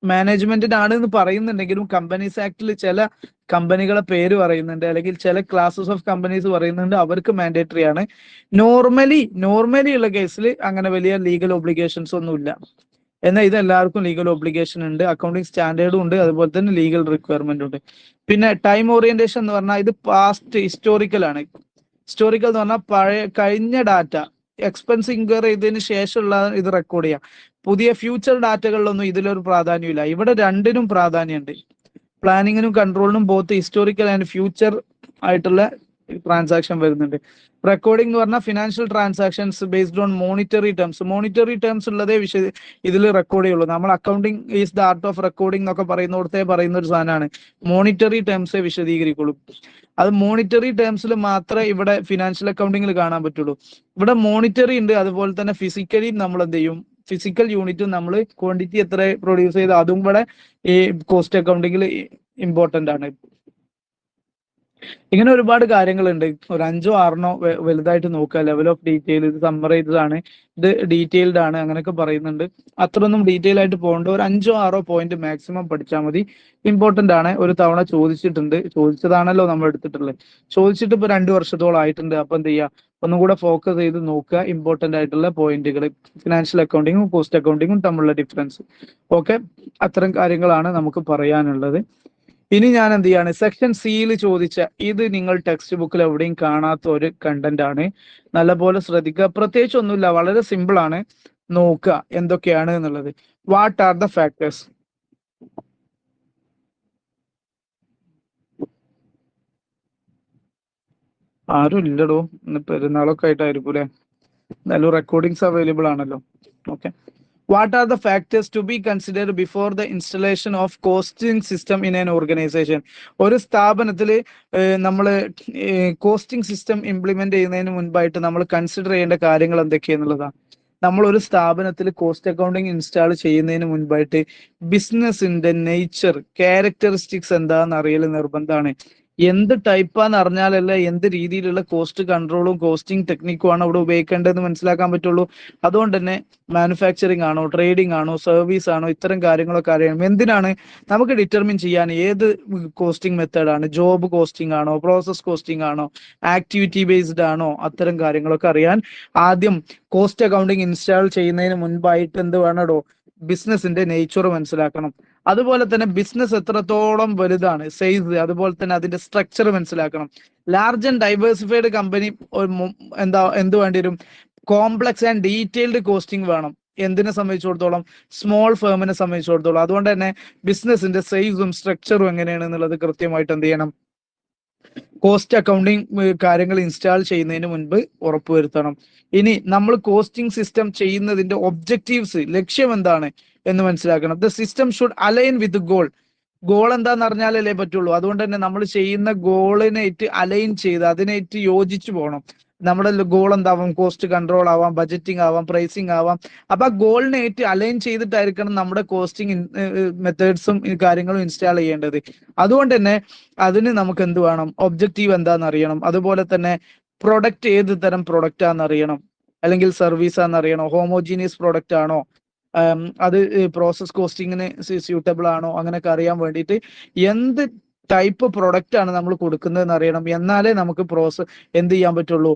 മാനേജ്മെന്റിനാണ് എന്ന് പറയുന്നുണ്ടെങ്കിലും കമ്പനീസ് ആക്ടിൽ ചില കമ്പനികളെ പേര് പറയുന്നുണ്ട്, അല്ലെങ്കിൽ ചില ക്ലാസസ് ഓഫ് കമ്പനീസ് പറയുന്നുണ്ട്, അവർക്ക് മാൻഡേറ്ററി ആണ്. നോർമലി ഉള്ള കേസിൽ അങ്ങനെ വലിയ ലീഗൽ ഒബ്ലിഗേഷൻസ് ഒന്നുമില്ല. എന്നാൽ ഇത് എല്ലാവർക്കും ലീഗൽ ഒബ്ലിഗേഷൻ ഉണ്ട്, അക്കൗണ്ടിങ് സ്റ്റാൻഡേർഡും ഉണ്ട്, അതുപോലെ തന്നെ ലീഗൽ റിക്വയർമെന്റ് ഉണ്ട്. പിന്നെ ടൈം ഓറിയന്റേഷൻ എന്ന് പറഞ്ഞാൽ ഇത് പാസ്റ്റ് ഹിസ്റ്റോറിക്കൽ ആണ്. ഹിസ്റ്റോറിക്കൽ എന്ന് പറഞ്ഞാൽ കഴിഞ്ഞ ഡാറ്റ, എക്സ്പെൻസ് ഇൻക്വയർ ചെയ്തതിന് ശേഷമുള്ള ഇത് റെക്കോർഡ് ചെയ്യാം. പുതിയ ഫ്യൂച്ചർ ഡാറ്റകളിലൊന്നും ഇതിലൊരു പ്രാധാന്യമില്ല. ഇവിടെ രണ്ടിനും പ്രാധാന്യമുണ്ട്, പ്ലാനിങ്ങിനും കൺട്രോളിനും ബോത്ത് ഹിസ്റ്റോറിക്കൽ ആൻഡ് ഫ്യൂച്ചർ ആയിട്ടുള്ള ട്രാൻസാക്ഷൻ വരുന്നുണ്ട്. റെക്കോർഡിംഗ് എന്ന് പറഞ്ഞാൽ financial transactions based on monetary terms ഉള്ളതേ ഇതിൽ റെക്കോർഡ് ചെയ്യുള്ളൂ. നമ്മൾ accounting is the art of recording എന്നൊക്കെ പറയുന്ന ഒരു സാധനമാണ്. മോണിറ്ററി ടേംസേ വിശദീകരിക്കുള്ളൂ. അത് മോണിറ്ററി ടേംസിൽ മാത്രമേ ഇവിടെ ഫിനാൻഷ്യൽ അക്കൗണ്ടിങ്ങിൽ കാണാൻ പറ്റുള്ളൂ. ഇവിടെ മോണിറ്ററി ഉണ്ട്, അതുപോലെ തന്നെ ഫിസിക്കലി നമ്മൾ എന്ത് ചെയ്യും, ഫിസിക്കൽ യൂണിറ്റും നമ്മൾ ക്വാണ്ടിറ്റി എത്ര പ്രൊഡ്യൂസ് ചെയ്ത് അതും കൂടെ ഈ കോസ്റ്റ് അക്കൗണ്ടിങ്ങിൽ ഇമ്പോർട്ടന്റ് ആണ്. ഇങ്ങനെ ഒരുപാട് കാര്യങ്ങളുണ്ട്. ഒരു 5-6 വലുതായിട്ട് നോക്കുക. ലെവൽ ഓഫ് ഡീറ്റെയിൽ, ഇത് സമ്മറൈസ്ഡ് ആണ്, ഇത് ഡീറ്റെയിൽഡ് ആണ്, അങ്ങനെയൊക്കെ പറയുന്നുണ്ട്. അത്രയൊന്നും ഡീറ്റെയിൽ ആയിട്ട് പോകേണ്ട, ഒരു 5-6 പോയിന്റ് മാക്സിമം പഠിച്ചാൽ മതി. ഇമ്പോർട്ടന്റ് ആണ്. ഒരു തവണ ചോദിച്ചതാണല്ലോ നമ്മൾ എടുത്തിട്ടുള്ളത്. ചോദിച്ചിട്ട് ഇപ്പൊ 2 വർഷത്തോളം ആയിട്ടുണ്ട്. അപ്പൊ എന്ത് ചെയ്യുക, ഒന്നും കൂടെ ഫോക്കസ് ചെയ്ത് നോക്കുക ഇമ്പോർട്ടന്റ് ആയിട്ടുള്ള പോയിന്റുകൾ, ഫിനാൻഷ്യൽ അക്കൗണ്ടിങ്ങും കോസ്റ്റ് അക്കൗണ്ടിങ്ങും തമ്മിലുള്ള ഡിഫറൻസ്. ഓക്കെ, അത്തരം കാര്യങ്ങളാണ് നമുക്ക് പറയാനുള്ളത്. ഇനി ഞാൻ എന്ത് ചെയ്യാണ്, സെക്ഷൻ സിയിൽ ചോദിച്ച ഇത് നിങ്ങൾ ടെക്സ്റ്റ് ബുക്കിൽ എവിടെയും കാണാത്ത ഒരു കണ്ടന്റ് ആണ്. നല്ലപോലെ ശ്രദ്ധിക്കുക. പ്രത്യേകിച്ച് ഒന്നുമില്ല, വളരെ സിമ്പിൾ ആണ്. നോക്കുക എന്തൊക്കെയാണ് എന്നുള്ളത്. What are the factors? ആരും ഇല്ലടോ, ഇന്ന് പെരുന്നാളൊക്കെ ആയിട്ടായിരിക്കും അല്ലെ. എന്തായാലും റെക്കോർഡിങ്സ് അവൈലബിൾ ആണല്ലോ. Okay, what are the factors to be considered before the installation of costing system in an organization? ഒരു സ്ഥാപനത്തിൽ നമ്മൾ കോസ്റ്റിംഗ് സിസ്റ്റം ഇംപ്ലിമെന്റ് ചെയ്യുന്നതിന് മുൻപായിട്ട് നമ്മൾ കൺസിഡർ ചെയ്യേണ്ട കാര്യങ്ങൾ എന്തൊക്കെയാന്നുള്ളതാണ്. നമ്മൾ ഒരു സ്ഥാപനത്തിൽ കോസ്റ്റ് അക്കൗണ്ടിങ് ഇൻസ്റ്റാൾ ചെയ്യുന്നതിന് മുൻപായിട്ട് ബിസിനസിന്റെ നേച്ചർ, ക്യാരക്ടറിസ്റ്റിക്സ് എന്താണെന്ന് അറിയൽ നിർബന്ധമാണ്. എന്ത് ടൈപ്പാന്ന് അറിഞ്ഞാലല്ല എന്ത് രീതിയിലുള്ള കോസ്റ്റ് കൺട്രോളും കോസ്റ്റിംഗ് ടെക്നിക്കും ആണ് അവിടെ ഉപയോഗിക്കേണ്ടതെന്ന് മനസ്സിലാക്കാൻ പറ്റുള്ളൂ. അതുകൊണ്ട് തന്നെ മാനുഫാക്ചറിങ് ആണോ, ട്രേഡിംഗ് ആണോ, സർവീസ് ആണോ, ഇത്തരം കാര്യങ്ങളൊക്കെ അറിയണം. എന്തിനാണ്? നമുക്ക് ഡിറ്റർമിൻ ചെയ്യാൻ ഏത് കോസ്റ്റിംഗ് മെത്തേഡാണ്, ജോബ് കോസ്റ്റിംഗ് ആണോ, പ്രോസസ് കോസ്റ്റിംഗ് ആണോ, ആക്ടിവിറ്റി ബേസ്ഡ് ആണോ, അത്തരം കാര്യങ്ങളൊക്കെ അറിയാൻ ആദ്യം കോസ്റ്റ് അക്കൗണ്ടിങ് ഇൻസ്റ്റാൾ ചെയ്യുന്നതിന് മുൻപായിട്ട് എന്ത് വേണോ, ബിസിനസിന്റെ നേച്ചർ മനസ്സിലാക്കണം. അതുപോലെ തന്നെ ബിസിനസ് എത്രത്തോളം വലുതാണ്, സൈസ്, അതുപോലെ തന്നെ അതിന്റെ സ്ട്രക്ചർ മനസ്സിലാക്കണം. ലാർജ് ആൻഡ് ഡൈവേഴ്സിഫൈഡ് കമ്പനി എന്ത് വേണ്ടി വരും? കോംപ്ലക്സ് ആൻഡ് ഡീറ്റെയിൽഡ് കോസ്റ്റിംഗ് വേണം. എന്തിനെ സംബന്ധിച്ചിടത്തോളം? സ്മോൾ ഫേമിനെ സംബന്ധിച്ചിടത്തോളം. അതുകൊണ്ട് തന്നെ ബിസിനസിന്റെ സൈസും സ്ട്രക്ചറും എങ്ങനെയാണ് എന്നുള്ളത് കൃത്യമായിട്ട് എന്ത് ചെയ്യണം, കോസ്റ്റ് അക്കൗണ്ടിങ് കാര്യങ്ങൾ ഇൻസ്റ്റാൾ ചെയ്യുന്നതിന് മുൻപ് ഉറപ്പുവരുത്തണം. ഇനി നമ്മൾ കോസ്റ്റിംഗ് സിസ്റ്റം ചെയ്യുന്നതിന്റെ ഒബ്ജക്റ്റീവ്സ്, ലക്ഷ്യം എന്താണ് എന്ന് മനസ്സിലാക്കണം. The system should align with goal എന്താന്ന് അറിഞ്ഞാലല്ലേ പറ്റുള്ളൂ. അതുകൊണ്ട് തന്നെ നമ്മൾ ചെയ്യുന്ന ഗോളിനായിട്ട് അലൈൻ ചെയ്ത് അതിനായിട്ട് യോജിച്ചു പോകണം. നമ്മുടെ ഗോൾ എന്താവാം? കോസ്റ്റ് കൺട്രോൾ ആവാം, ബജറ്റിംഗ് ആവാം, പ്രൈസിങ് ആവാം. അപ്പൊ ആ ഗോളിനായിട്ട് അലൈൻ ചെയ്തിട്ടായിരിക്കണം നമ്മുടെ കോസ്റ്റിംഗ് മെത്തേഡ്സും കാര്യങ്ങളും ഇൻസ്റ്റാൾ ചെയ്യേണ്ടത്. അതുകൊണ്ട് തന്നെ അതിന് നമുക്ക് എന്ത് വേണം? ഒബ്ജക്റ്റീവ് എന്താണെന്ന് അറിയണം. അതുപോലെ തന്നെ പ്രൊഡക്റ്റ് ഏത് തരം പ്രൊഡക്റ്റ് ആണെന്ന് അറിയണം, അല്ലെങ്കിൽ സർവീസ് ആണെന്ന് അറിയണം. ഹോമോജീനിയസ് പ്രൊഡക്റ്റ് ആണോ, അത് പ്രോസസ് കോസ്റ്റിങ്ങിന് സ്യൂട്ടബിൾ ആണോ, അങ്ങനെയൊക്കെ അറിയാൻ വേണ്ടിയിട്ട് എന്ത് ടൈപ്പ് പ്രൊഡക്റ്റ് ആണ് നമ്മൾ കൊടുക്കുന്നതെന്ന് അറിയണം. എന്നാലേ നമുക്ക് എന്ത് ചെയ്യാൻ പറ്റുള്ളൂ,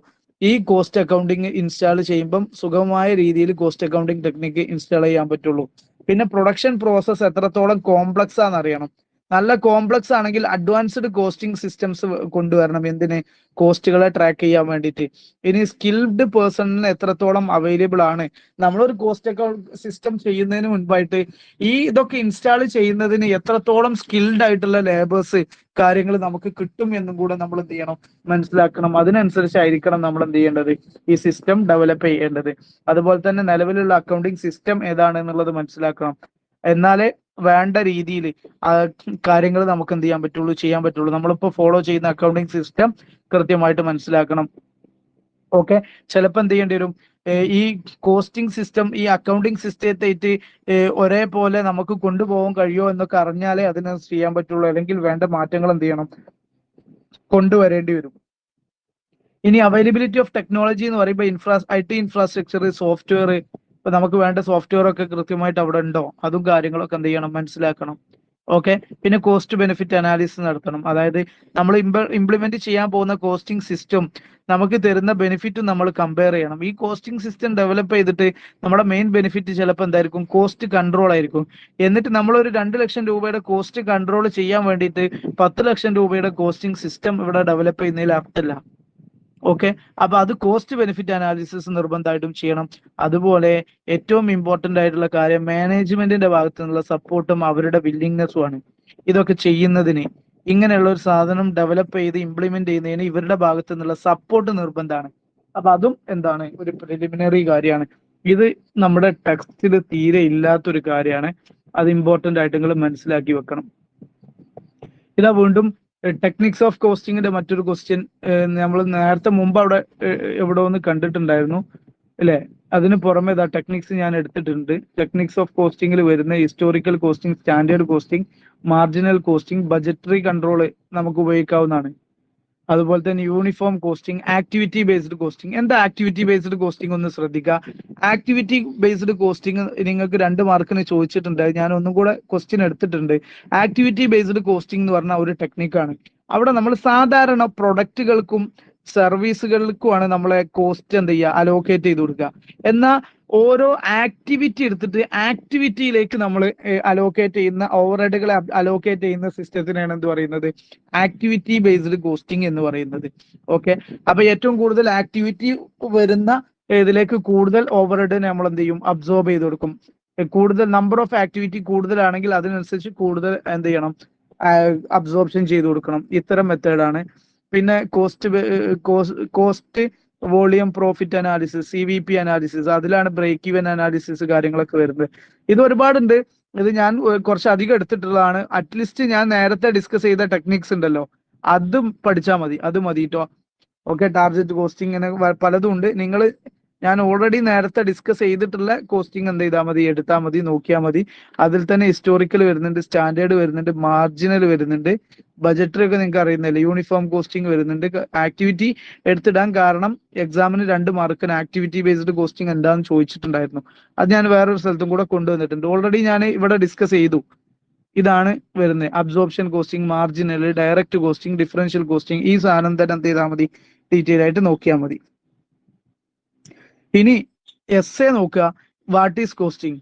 ഈ കോസ്റ്റ് അക്കൗണ്ടിങ് ഇൻസ്റ്റാൾ ചെയ്യുമ്പം സുഗമമായ രീതിയിൽ കോസ്റ്റ് അക്കൗണ്ടിങ് ടെക്നിക്ക് ഇൻസ്റ്റാൾ ചെയ്യാൻ പറ്റുള്ളൂ. പിന്നെ പ്രൊഡക്ഷൻ പ്രോസസ് എത്രത്തോളം കോംപ്ലക്സ് ആണെന്ന് അറിയണം. നല്ല കോംപ്ലക്സ് ആണെങ്കിൽ അഡ്വാൻസ്ഡ് കോസ്റ്റിംഗ് സിസ്റ്റംസ് കൊണ്ടുവരണം. എന്തിന്? കോസ്റ്റുകളെ ട്രാക്ക് ചെയ്യാൻ വേണ്ടിയിട്ട്. ഇനി സ്കിൽഡ് പേഴ്സണിന് എത്രത്തോളം അവൈലബിൾ ആണ്, നമ്മളൊരു കോസ്റ്റ് അക്കൗണ്ട് സിസ്റ്റം ചെയ്യുന്നതിന് മുൻപായിട്ട് ഇതൊക്കെ ഇൻസ്റ്റാൾ ചെയ്യുന്നതിന് എത്രത്തോളം സ്കിൽഡ് ആയിട്ടുള്ള ലേബേഴ്സ് കാര്യങ്ങൾ നമുക്ക് കിട്ടും എന്നും കൂടെ നമ്മൾ എന്ത് ചെയ്യണം? മനസ്സിലാക്കണം. അതിനനുസരിച്ചായിരിക്കണം നമ്മൾ എന്ത് ചെയ്യേണ്ടത്? ഈ സിസ്റ്റം ഡെവലപ്പ് ചെയ്യേണ്ടത്. അതുപോലെ തന്നെ നിലവിലുള്ള അക്കൗണ്ടിങ് സിസ്റ്റം ഏതാണ് എന്നുള്ളത് മനസ്സിലാക്കണം. എന്നാലേ വേണ്ട രീതിയിൽ കാര്യങ്ങൾ നമുക്ക് എന്ത് ചെയ്യാൻ പറ്റുള്ളൂ. നമ്മളിപ്പോ ഫോളോ ചെയ്യുന്ന അക്കൗണ്ടിങ് സിസ്റ്റം കൃത്യമായിട്ട് മനസ്സിലാക്കണം. ഓക്കെ, ചിലപ്പോൾ എന്ത് ചെയ്യേണ്ടി വരും? ഈ കോസ്റ്റിംഗ് സിസ്റ്റം ഈ അക്കൗണ്ടിങ് സിസ്റ്റത്തെ ഒരേപോലെ നമുക്ക് കൊണ്ടുപോകാൻ കഴിയുമോ എന്നൊക്കെ അറിഞ്ഞാലേ അതിന് ചെയ്യാൻ പറ്റുള്ളൂ. അല്ലെങ്കിൽ വേണ്ട മാറ്റങ്ങൾ എന്ത് ചെയ്യണം? കൊണ്ടുവരേണ്ടി വരും. ഇനി അവൈലബിലിറ്റി ഓഫ് ടെക്നോളജി എന്ന് പറയുമ്പോൾ IT ഇൻഫ്രാസ്ട്രക്ചർ, സോഫ്റ്റ്വെയർ, ഇപ്പൊ നമുക്ക് വേണ്ട സോഫ്റ്റ്വെയർ ഒക്കെ കൃത്യമായിട്ട് അവിടെ ഉണ്ടോ, അതും കാര്യങ്ങളൊക്കെ എന്ത് ചെയ്യണം? മനസ്സിലാക്കണം. ഓക്കെ, പിന്നെ കോസ്റ്റ് ബെനിഫിറ്റ് അനാലിസിസ് നടത്തണം. അതായത് നമ്മൾ ഇംപ്ലിമെന്റ് ചെയ്യാൻ പോകുന്ന കോസ്റ്റിംഗ് സിസ്റ്റം നമുക്ക് തരുന്ന ബെനിഫിറ്റും നമ്മൾ കമ്പയർ ചെയ്യണം. ഈ കോസ്റ്റിംഗ് സിസ്റ്റം ഡെവലപ്പ് ചെയ്തിട്ട് നമ്മുടെ മെയിൻ ബെനിഫിറ്റ് ചിലപ്പോൾ എന്തായിരിക്കും? കോസ്റ്റ് കൺട്രോൾ ആയിരിക്കും. എന്നിട്ട് നമ്മളൊരു 2 ലക്ഷം രൂപയുടെ കോസ്റ്റ് കൺട്രോൾ ചെയ്യാൻ വേണ്ടിയിട്ട് 10 ലക്ഷം രൂപയുടെ കോസ്റ്റിംഗ് സിസ്റ്റം ഇവിടെ ഡെവലപ്പ് ചെയ്യുന്നതിൽ അർത്ഥമില്ല. ഓക്കെ, അപ്പൊ അത് കോസ്റ്റ് ബെനിഫിറ്റ് അനാലിസിസ് നിർബന്ധമായിട്ടും ചെയ്യണം. അതുപോലെ ഏറ്റവും ഇമ്പോർട്ടന്റ് ആയിട്ടുള്ള കാര്യം മാനേജ്മെന്റിന്റെ ഭാഗത്തു നിന്നുള്ള സപ്പോർട്ടും അവരുടെ വില്ലിങ്നെസ്സും ആണ്. ഇതൊക്കെ ചെയ്യുന്നതിന്, ഇങ്ങനെയുള്ള ഒരു സാധനം ഡെവലപ്പ് ചെയ്ത് ഇംപ്ലിമെന്റ് ചെയ്യുന്നതിന് ഇവരുടെ ഭാഗത്തു നിന്നുള്ള സപ്പോർട്ട് നിർബന്ധമാണ്. അപ്പൊ അതും എന്താണ്? ഒരു പ്രിലിമിനറി കാര്യമാണ്. ഇത് നമ്മുടെ ടെക്സ്റ്റിൽ തീരെ ഇല്ലാത്തൊരു കാര്യമാണ്. അത് ഇമ്പോർട്ടന്റ് ആയിട്ട് നിങ്ങൾ മനസ്സിലാക്കി വെക്കണം. ഇതാ വീണ്ടും ടെക്നിക്സ് ഓഫ് കോസ്റ്റിംഗിന്റെ മറ്റൊരു ക്വസ്റ്റ്യൻ നമ്മൾ നേരത്തെ മുമ്പ് അവിടെ എവിടെ ഒന്ന് കണ്ടിട്ടുണ്ടായിരുന്നു അല്ലെ? അതിന് പുറമെ ഇതാ ടെക്നിക്സ് ഞാൻ എടുത്തിട്ടുണ്ട്. ടെക്നിക്സ് ഓഫ് കോസ്റ്റിംഗിൽ വരുന്ന historical costing, standard costing, marginal costing, budgetary control നമുക്ക് ഉപയോഗിക്കാവുന്നതാണ്. അതുപോലെ തന്നെ uniform costing, activity based costing. എന്താ ആക്ടിവിറ്റി ബേസ്ഡ് കോസ്റ്റിംഗ്? ഒന്ന് ശ്രദ്ധിക്കുക. ആക്ടിവിറ്റി ബേസ്ഡ് കോസ്റ്റിംഗ് നിങ്ങൾക്ക് 2 മാർക്കിന് ചോദിച്ചിട്ടുണ്ട്. ഞാൻ ഒന്നും കൂടെ ക്വസ്റ്റ്യൻ എടുത്തിട്ടുണ്ട്. ആക്ടിവിറ്റി ബേസ്ഡ് കോസ്റ്റിംഗ് എന്ന് പറഞ്ഞ ഒരു ടെക്നിക്കാണ്. അവിടെ നമ്മൾ സാധാരണ പ്രൊഡക്റ്റുകൾക്കും സർവീസുകൾക്കുമാണ് നമ്മളെ കോസ്റ്റ് എന്ത് ചെയ്യുക? അലോക്കേറ്റ് ചെയ്ത് കൊടുക്കുക. എന്നാൽ ഓരോ ആക്ടിവിറ്റി എടുത്തിട്ട് ആക്ടിവിറ്റിയിലേക്ക് നമ്മൾ അലോക്കേറ്റ് ചെയ്യുന്ന ഓവർഹെഡുകളെ അലോക്കേറ്റ് ചെയ്യുന്ന സിസ്റ്റത്തിനാണ് എന്ത് പറയുന്നത്? ആക്ടിവിറ്റി ബേസ്ഡ് കോസ്റ്റിംഗ് എന്ന് പറയുന്നത്. ഓക്കെ, അപ്പൊ ഏറ്റവും കൂടുതൽ ആക്ടിവിറ്റി വരുന്ന ഇതിലേക്ക് കൂടുതൽ ഓവർഹെഡ് നമ്മൾ എന്ത് ചെയ്യും? അബ്സോർബ് ചെയ്ത് കൊടുക്കും. കൂടുതൽ നമ്പർ ഓഫ് ആക്ടിവിറ്റി കൂടുതലാണെങ്കിൽ അതിനനുസരിച്ച് കൂടുതൽ എന്ത് ചെയ്യണം? അബ്സോർപ്ഷൻ ചെയ്ത് കൊടുക്കണം. ഇത്തരം മെത്തേഡാണ്. പിന്നെ cost volume profit analysis, CVP analysis, അതിലാണ് ബ്രേക്ക് ഈവൻ അനാലിസിസ് കാര്യങ്ങളൊക്കെ വരുന്നത്. ഇത് ഒരുപാടുണ്ട്. ഇത് ഞാൻ കുറച്ച് അധികം എടുത്തിട്ടുള്ളതാണ്. അറ്റ്ലീസ്റ്റ് ഞാൻ നേരത്തെ ഡിസ്കസ് ചെയ്ത ടെക്നിക്സ് ഉണ്ടല്ലോ, അതും പഠിച്ചാൽ മതി. അത് മതി കേട്ടോ. ഓക്കെ, ടാർഗറ്റ് കോസ്റ്റിംഗ് അങ്ങനെ പലതും ഉണ്ട്. ഞാൻ ഓൾറെഡി നേരത്തെ ഡിസ്കസ് ചെയ്തിട്ടുള്ള കോസ്റ്റിംഗ് എന്ത് ചെയ്താൽ മതി? എടുത്താൽ മതി, നോക്കിയാൽ മതി. അതിൽ തന്നെ ഹിസ്റ്റോറിക്കൽ വരുന്നുണ്ട്, സ്റ്റാൻഡേർഡ് വരുന്നുണ്ട്, മാർജിനൽ വരുന്നുണ്ട്, ബജറ്ററി ഒക്കെ നിങ്ങൾക്ക് അറിയുന്നില്ല, യൂണിഫോം കോസ്റ്റിംഗ് വരുന്നുണ്ട്. ആക്ടിവിറ്റി എടുത്തിടാൻ കാരണം എക്സാമിന് 2 മാർക്കിന് ആക്ടിവിറ്റി ബേസ്ഡ് കോസ്റ്റിംഗ് എന്താണെന്ന് ചോദിച്ചിട്ടുണ്ടായിരുന്നു. അത് ഞാൻ വേറൊരു സ്ഥലത്തും കൂടെ കൊണ്ടുവന്നിട്ടുണ്ട്. ഓൾറെഡി ഞാൻ ഇവിടെ ഡിസ്കസ് ചെയ്തു. ഇതാണ് വരുന്നത്: absorption costing, marginal, direct costing, differential costing. ഈ സാധനം തന്നെ എന്ത് ചെയ്താൽ മതി? ഡീറ്റെയിൽ ആയിട്ട് നോക്കിയാൽ മതി. ഇനി എസ്സേ നോക്കുക. What is costing,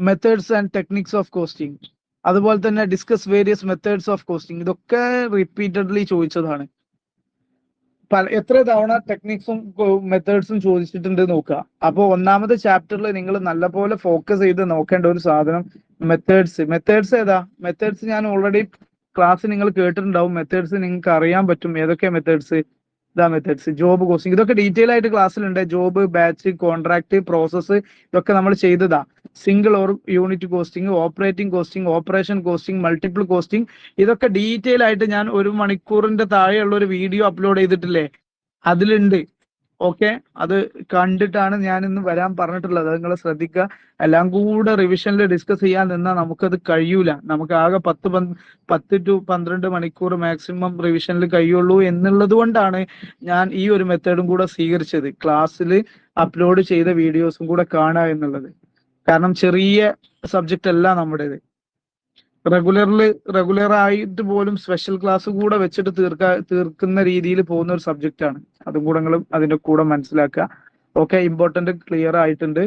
methods and techniques of costing. അതുപോലെ തന്നെ discuss various methods of costing. ഇതൊക്കെ റിപ്പീറ്റഡ്ലി ചോദിച്ചതാണ്. എത്ര തവണ ടെക്നിക്സും മെത്തേഡ്സും ചോദിച്ചിട്ടുണ്ട് നോക്കുക. അപ്പോൾ ഒന്നാമത്തെ ചാപ്റ്ററിൽ നിങ്ങൾ നല്ലപോലെ ഫോക്കസ് ചെയ്ത് നോക്കേണ്ട ഒരു സാധനം മെത്തേഡ്സ് ഏതാ? മെത്തേഡ്സ് ഞാൻ ഓൾറെഡി ക്ലാസ് നിങ്ങൾ കേട്ടിട്ടുണ്ടാവും. മെത്തേഡ്സ് നിങ്ങൾക്ക് അറിയാൻ പറ്റും. ഏതൊക്കെ മെത്തേഡ്സ്? ഇതാ മെത്തേഡ്സ്. ജോബ് കോസ്റ്റിംഗ്, ഇതൊക്കെ ഡീറ്റെയിൽ ആയിട്ട് ക്ലാസ്സിലുണ്ട്. ജോബ്, ബാച്ച്, കോൺട്രാക്ട്, പ്രോസസ്സ്, ഇതൊക്കെ നമ്മൾ ചെയ്തതാ. Single or unit costing, operating costing, operation costing, multiple costing, ഇതൊക്കെ ഡീറ്റെയിൽ ആയിട്ട് ഞാൻ 1 മണിക്കൂറിന്റെ താഴെയുള്ള ഒരു വീഡിയോ അപ്ലോഡ് ചെയ്തിട്ടില്ലേ? അതിലുണ്ട്. ഓക്കെ, അത് കണ്ടിട്ടാണ് ഞാൻ ഇന്ന് വരാൻ പറഞ്ഞിട്ടുള്ളത്. അത് നിങ്ങൾ ശ്രദ്ധിക്കുക. എല്ലാം കൂടെ റിവിഷനിൽ ഡിസ്കസ് ചെയ്യാൻ നിന്നാൽ നമുക്കത് കഴിയൂല. നമുക്ക് ആകെ 10 to 12 മണിക്കൂർ മാക്സിമം റിവിഷനിൽ കഴിയുള്ളൂ എന്നുള്ളത് കൊണ്ടാണ് ഞാൻ ഈ ഒരു മെത്തേഡും കൂടെ സ്വീകരിച്ചത്. ക്ലാസ്സിൽ അപ്ലോഡ് ചെയ്ത വീഡിയോസും കൂടെ കാണുക എന്നുള്ളത്. കാരണം ചെറിയ സബ്ജക്റ്റ് അല്ല നമ്മുടേത്. റെഗുലർ ആയിട്ട് പോലും സ്പെഷ്യൽ ക്ലാസ് കൂടെ വെച്ചിട്ട് തീർക്കുന്ന രീതിയിൽ പോകുന്ന ഒരു സബ്ജക്റ്റ് ആണ്. അതും കൂടെ നിങ്ങൾ അതിന്റെ കൂടെ മനസ്സിലാക്കുക. ഓക്കെ, ഇമ്പോർട്ടന്റ് ക്ലിയർ ആയിട്ടുണ്ട്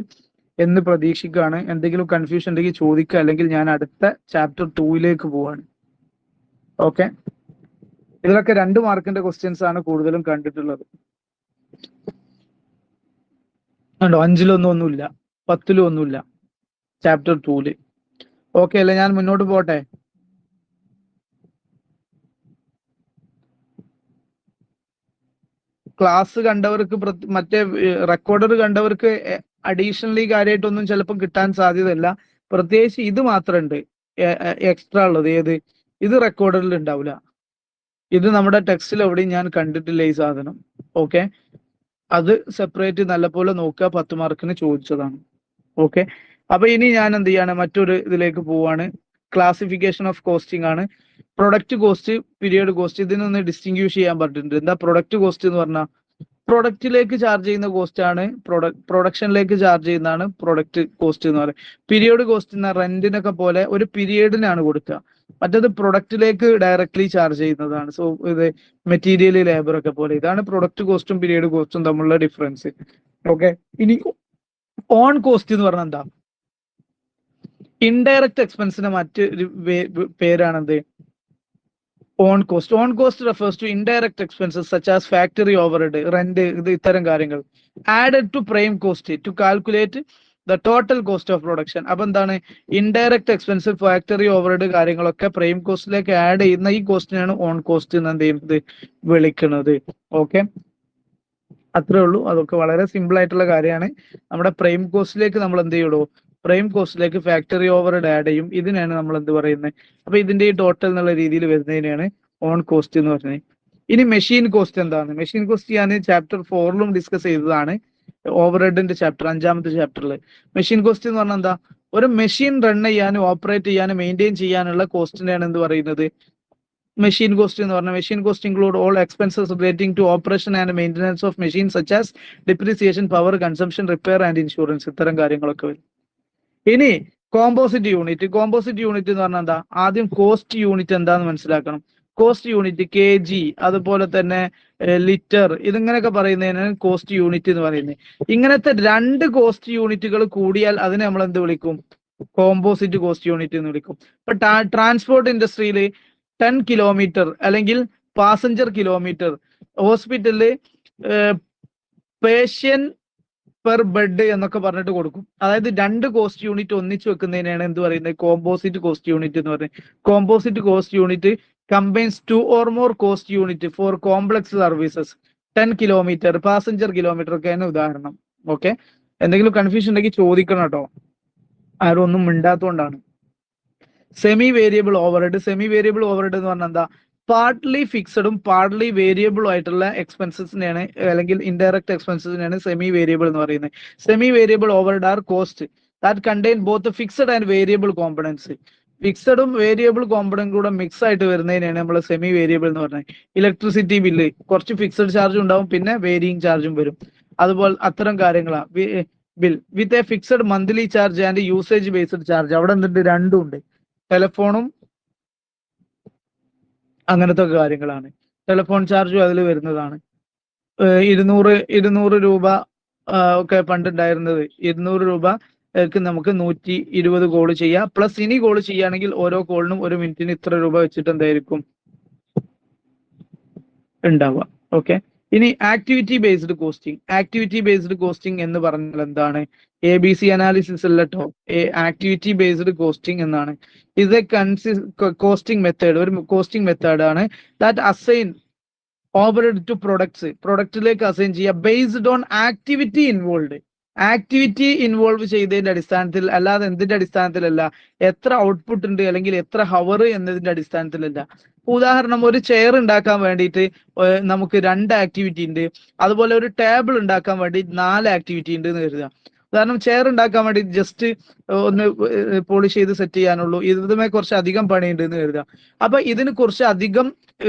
എന്ന് പ്രതീക്ഷിക്കുകയാണ്. എന്തെങ്കിലും കൺഫ്യൂഷൻ ഉണ്ടെങ്കിൽ ചോദിക്കുക, അല്ലെങ്കിൽ ഞാൻ അടുത്ത ചാപ്റ്റർ 2 പോവാണ്. ഓക്കെ, ഇതിലൊക്കെ 2 മാർക്കിന്റെ ക്വസ്റ്റ്യൻസ് ആണ് കൂടുതലും കണ്ടിട്ടുള്ളത്. ഉണ്ടോ? 5-ലൊന്നും ഒന്നുമില്ല, 10-ലും ഒന്നുമില്ല, ചാപ്റ്റർ 2-ല്. ഓക്കെ അല്ലേ? ഞാൻ മുന്നോട്ട് പോട്ടെ. ക്ലാസ് കണ്ടവർക്ക് മറ്റേ റെക്കോർഡർ കണ്ടവർക്ക് അഡീഷണലി കാര്യമായിട്ടൊന്നും ചിലപ്പോൾ കിട്ടാൻ സാധ്യതയില്ല. പ്രത്യേകിച്ച് ഇത് മാത്രമുണ്ട് എക്സ്ട്രാ ഉള്ളത്. ഏത്? ഇത് റെക്കോർഡറിൽ ഉണ്ടാവില്ല. ഇത് നമ്മുടെ ടെക്സ്റ്റിൽ എവിടെയും ഞാൻ കണ്ടിട്ടില്ല ഈ സാധനം. ഓക്കെ, അത് സെപ്പറേറ്റ് നല്ലപോലെ നോക്കുക. 10 മാർക്കിന് ചോദിച്ചതാണ്. ഓക്കെ, അപ്പൊ ഇനി ഞാൻ എന്ത് ചെയ്യാണ്, മറ്റൊരു ഇതിലേക്ക് പോവാണ്. ക്ലാസിഫിക്കേഷൻ ഓഫ് കോസ്റ്റിംഗ് ആണ്. പ്രൊഡക്റ്റ് കോസ്റ്റ്, പീരിയഡ് കോസ്റ്റ്, ഇതിനൊന്ന് ഡിസ്റ്റിങ്ക്യൂഷ് ചെയ്യാൻ പറഞ്ഞിട്ടുണ്ട്. എന്താ പ്രൊഡക്റ്റ് കോസ്റ്റ് എന്ന് പറഞ്ഞാൽ? പ്രൊഡക്റ്റിലേക്ക് ചാർജ് ചെയ്യുന്ന കോസ്റ്റ് ആണ് പ്രൊഡക്ഷനിലേക്ക് ചാർജ് ചെയ്യുന്നതാണ് പ്രൊഡക്റ്റ് കോസ്റ്റ് എന്ന് പറയുന്നത്. പീരിയഡ് കോസ്റ്റ് എന്ന റെന്റിനൊക്കെ പോലെ ഒരു പീരിയഡിനാണ് കൊടുക്കുക. മറ്റത് പ്രൊഡക്റ്റിലേക്ക് ഡയറക്ട്ലി ചാർജ് ചെയ്യുന്നതാണ്. സോ ഇത് മെറ്റീരിയൽ, ലേബർ ഒക്കെ പോലെ. ഇതാണ് പ്രൊഡക്റ്റ് കോസ്റ്റും പീരിയഡ് കോസ്റ്റും തമ്മിലുള്ള ഡിഫറൻസ്. ഓക്കെ, ഇനി ഓൺ കോസ്റ്റ് എന്ന് പറഞ്ഞാൽ എന്താ? ഇൻഡയറക്റ്റ് എക്സ്പെൻസിന് മറ്റൊരു പേരാണെന്ത്? On cost. On cost refers to indirect expenses such as factory overhead, rent, ഇത് ഇത്തരം കാര്യങ്ങൾ. Added to prime cost to calculate the total cost of production. അപ്പൊ എന്താണ്? ഇൻഡയറക്റ്റ് എക്സ്പെൻസ്, ഫാക്ടറി ഓവർഹെഡ് കാര്യങ്ങളൊക്കെ പ്രൈം കോസ്റ്റിലേക്ക് ആഡ് ചെയ്യുന്ന ഈ കോസ്റ്റിനാണ് ഓൺ കോസ്റ്റ് എന്ന് എന്ത് ചെയ്യുന്നത്? വിളിക്കുന്നത്. ഓക്കെ, അത്രേ ഉള്ളൂ. അതൊക്കെ വളരെ സിമ്പിൾ ആയിട്ടുള്ള കാര്യമാണ്. നമ്മുടെ പ്രൈം കോസ്റ്റിലേക്ക് നമ്മൾ എന്ത് ചെയ്യുള്ളൂ? പ്രൈം കോസ്റ്റിലേക്ക് ഫാക്ടറി ഓവർഹെഡ് ആഡ് ചെയ്യും. ഇതിനാണ് നമ്മൾ എന്ത് പറയുന്നത്? അപ്പൊ ഇതിന്റെ ഈ ടോട്ടൽ എന്നുള്ള രീതിയിൽ വരുന്നതിനാണ് ഓൺ കോസ്റ്റ് എന്ന് പറയുന്നത്. ഇനി മെഷീൻ കോസ്റ്റ് എന്താണ്? മെഷീൻ കോസ്റ്റ് ഞാൻ ചാപ്റ്റർ 4-ലും ഡിസ്കസ് ചെയ്തതാണ്. ഓവർഹെഡിന്റെ ചാപ്റ്റർ, 5-ാമത്തെ ചാപ്റ്ററിൽ. മെഷീൻ കോസ്റ്റ് എന്ന് പറഞ്ഞാൽ എന്താ? ഒരു മെഷീൻ റൺ ചെയ്യാനും ഓപ്പറേറ്റ് ചെയ്യാനും മെയിൻറ്റെയിൻ ചെയ്യാനുള്ള കോസ്റ്റിനെയാണ് എന്ത് പറയുന്നത്? മെഷീൻ കോസ്റ്റ് എന്ന് പറഞ്ഞാൽ. Machine cost include all expenses relating to operation and maintenance of machine such as depreciation, power consumption, repair and insurance, ഇത്തരം കാര്യങ്ങളൊക്കെ വരും. ഇനി കോമ്പോസിറ്റ് യൂണിറ്റ്. കോമ്പോസിറ്റ് യൂണിറ്റ് എന്ന് പറഞ്ഞാൽ എന്താ? ആദ്യം കോസ്റ്റ് യൂണിറ്റ് എന്താന്ന് മനസ്സിലാക്കണം. കോസ്റ്റ് യൂണിറ്റ് kg, അതുപോലെ തന്നെ ലിറ്റർ, ഇതിങ്ങനെയൊക്കെ പറയുന്നതിനാണ് കോസ്റ്റ് യൂണിറ്റ് എന്ന് പറയുന്നത്. ഇങ്ങനത്തെ 2 കോസ്റ്റ് യൂണിറ്റുകൾ കൂടിയാൽ അതിനെ നമ്മൾ എന്ത് വിളിക്കും? കോമ്പോസിറ്റ് കോസ്റ്റ് യൂണിറ്റ് എന്ന് വിളിക്കും. ഇപ്പൊ ട്രാൻസ്പോർട്ട് ഇൻഡസ്ട്രിയിൽ 10 കിലോമീറ്റർ അല്ലെങ്കിൽ പാസഞ്ചർ കിലോമീറ്റർ, ഹോസ്പിറ്റലില് പേഷ്യൻ പെർ ബെഡ് എന്നൊക്കെ പറഞ്ഞിട്ട് കൊടുക്കും. അതായത് 2 കോസ്റ്റ് യൂണിറ്റ് ഒന്നിച്ചു വെക്കുന്നതിനാണ് എന്ത് പറയുന്നത്? കോമ്പോസിറ്റ് കോസ്റ്റ് യൂണിറ്റ് എന്ന് പറയുന്നത്. Composite cost unit combines 2 or more cost unit for complex services. 10 kilometre, passenger kilometre ഒക്കെയാണ് ഉദാഹരണം. ഓക്കെ, എന്തെങ്കിലും കൺഫ്യൂഷൻ ഉണ്ടെങ്കിൽ ചോദിക്കണം കേട്ടോ, ആരും ഒന്നും മിണ്ടാത്തോണ്ടാണ്. Semi variable overhead. Semi variable overhead എന്ന് പറഞ്ഞാൽ എന്താ? പാർട്ട്ലി ഫിക്സഡും പാർട്ട്ലി വേരിയബിളും ആയിട്ടുള്ള എക്സ്പെൻസസിനെയാണ്, അല്ലെങ്കിൽ ഇൻഡയറക്റ്റ് എക്സ്പെൻസസിനെയാണ് സെമി വേരിയബിൾ എന്ന് പറയുന്നത്. Semi variable overhead are cost that contain both fixed and variable components. ഫിക്സഡും വേരിയബിൾ കോമ്പണൻറ്റും കൂടെ മിക്സ് ആയിട്ട് വരുന്നതിനാണ് നമ്മൾ സെമി വേരിയബിൾ എന്ന് പറയുന്നത്. ഇലക്ട്രിസിറ്റി ബില്ല് കുറച്ച് ഫിക്സഡ് ചാർജും ഉണ്ടാവും, പിന്നെ വേരിയിങ് ചാർജും വരും. അതുപോലെ അത്തരം കാര്യങ്ങളാണ് bill with a fixed monthly charge and usage based charge. അവിടെ എന്തുണ്ട്? രണ്ടും ഉണ്ട്. ടെലഫോണും അങ്ങനത്തെ കാര്യങ്ങളാണ്. ടെലഫോൺ ചാർജും അതിൽ വരുന്നതാണ്. 200 രൂപ ഒക്കെ പണ്ടുണ്ടായിരുന്നത്. 200 രൂപക്ക് നമുക്ക് 120 കോൾ ചെയ്യാം. പ്ലസ് ഇനി കോൾ ചെയ്യുകയാണെങ്കിൽ ഓരോ കോളിനും 1 മിനിറ്റിന് ഇത്ര രൂപ വെച്ചിട്ട് എന്തായിരിക്കും ഉണ്ടാവുക. ഓക്കെ, ഇനി activity based costing. Activity based costing എന്ന് പറഞ്ഞാൽ എന്താണ്? ABC അനാലിസിസ് അല്ല കേട്ടോ, ആക്ടിവിറ്റി ബേസ്ഡ് കോസ്റ്റിംഗ് എന്നാണ്. ഇത് കോസ്റ്റിംഗ് മെത്തേഡ്, ഒരു കോസ്റ്റിംഗ് മെത്തേഡ് ആണ്. That assign overhead to products, പ്രൊഡക്റ്റിലേക്ക് അസൈൻ ചെയ്യുക based on activity involve. Activity involve ചെയ്തതിന്റെ അടിസ്ഥാനത്തിൽ, അല്ലാതെ എന്തിന്റെ അടിസ്ഥാനത്തിലല്ല, എത്ര ഔട്ട്പുട്ട് ഉണ്ട് അല്ലെങ്കിൽ എത്ര ഹവർ എന്നതിന്റെ അടിസ്ഥാനത്തിലല്ല. ഉദാഹരണം, ഒരു ചെയർ ഉണ്ടാക്കാൻ വേണ്ടിയിട്ട് നമുക്ക് 2 ആക്ടിവിറ്റി ഉണ്ട്. അതുപോലെ ഒരു ടേബിൾ ഉണ്ടാക്കാൻ വേണ്ടി 4 ആക്ടിവിറ്റി ഉണ്ട് എന്ന് കരുതുക. ഉദാഹരണം, ചെയർ ഉണ്ടാക്കാൻ വേണ്ടി ജസ്റ്റ് ഒന്ന് പോളിഷ് ചെയ്ത് സെറ്റ് ചെയ്യാനുള്ളൂ. ഇതുമേ കുറച്ച് അധികം പണിയുണ്ട് എന്ന് കരുതുക. അപ്പൊ ഇതിന് കുറച്ച് അധികം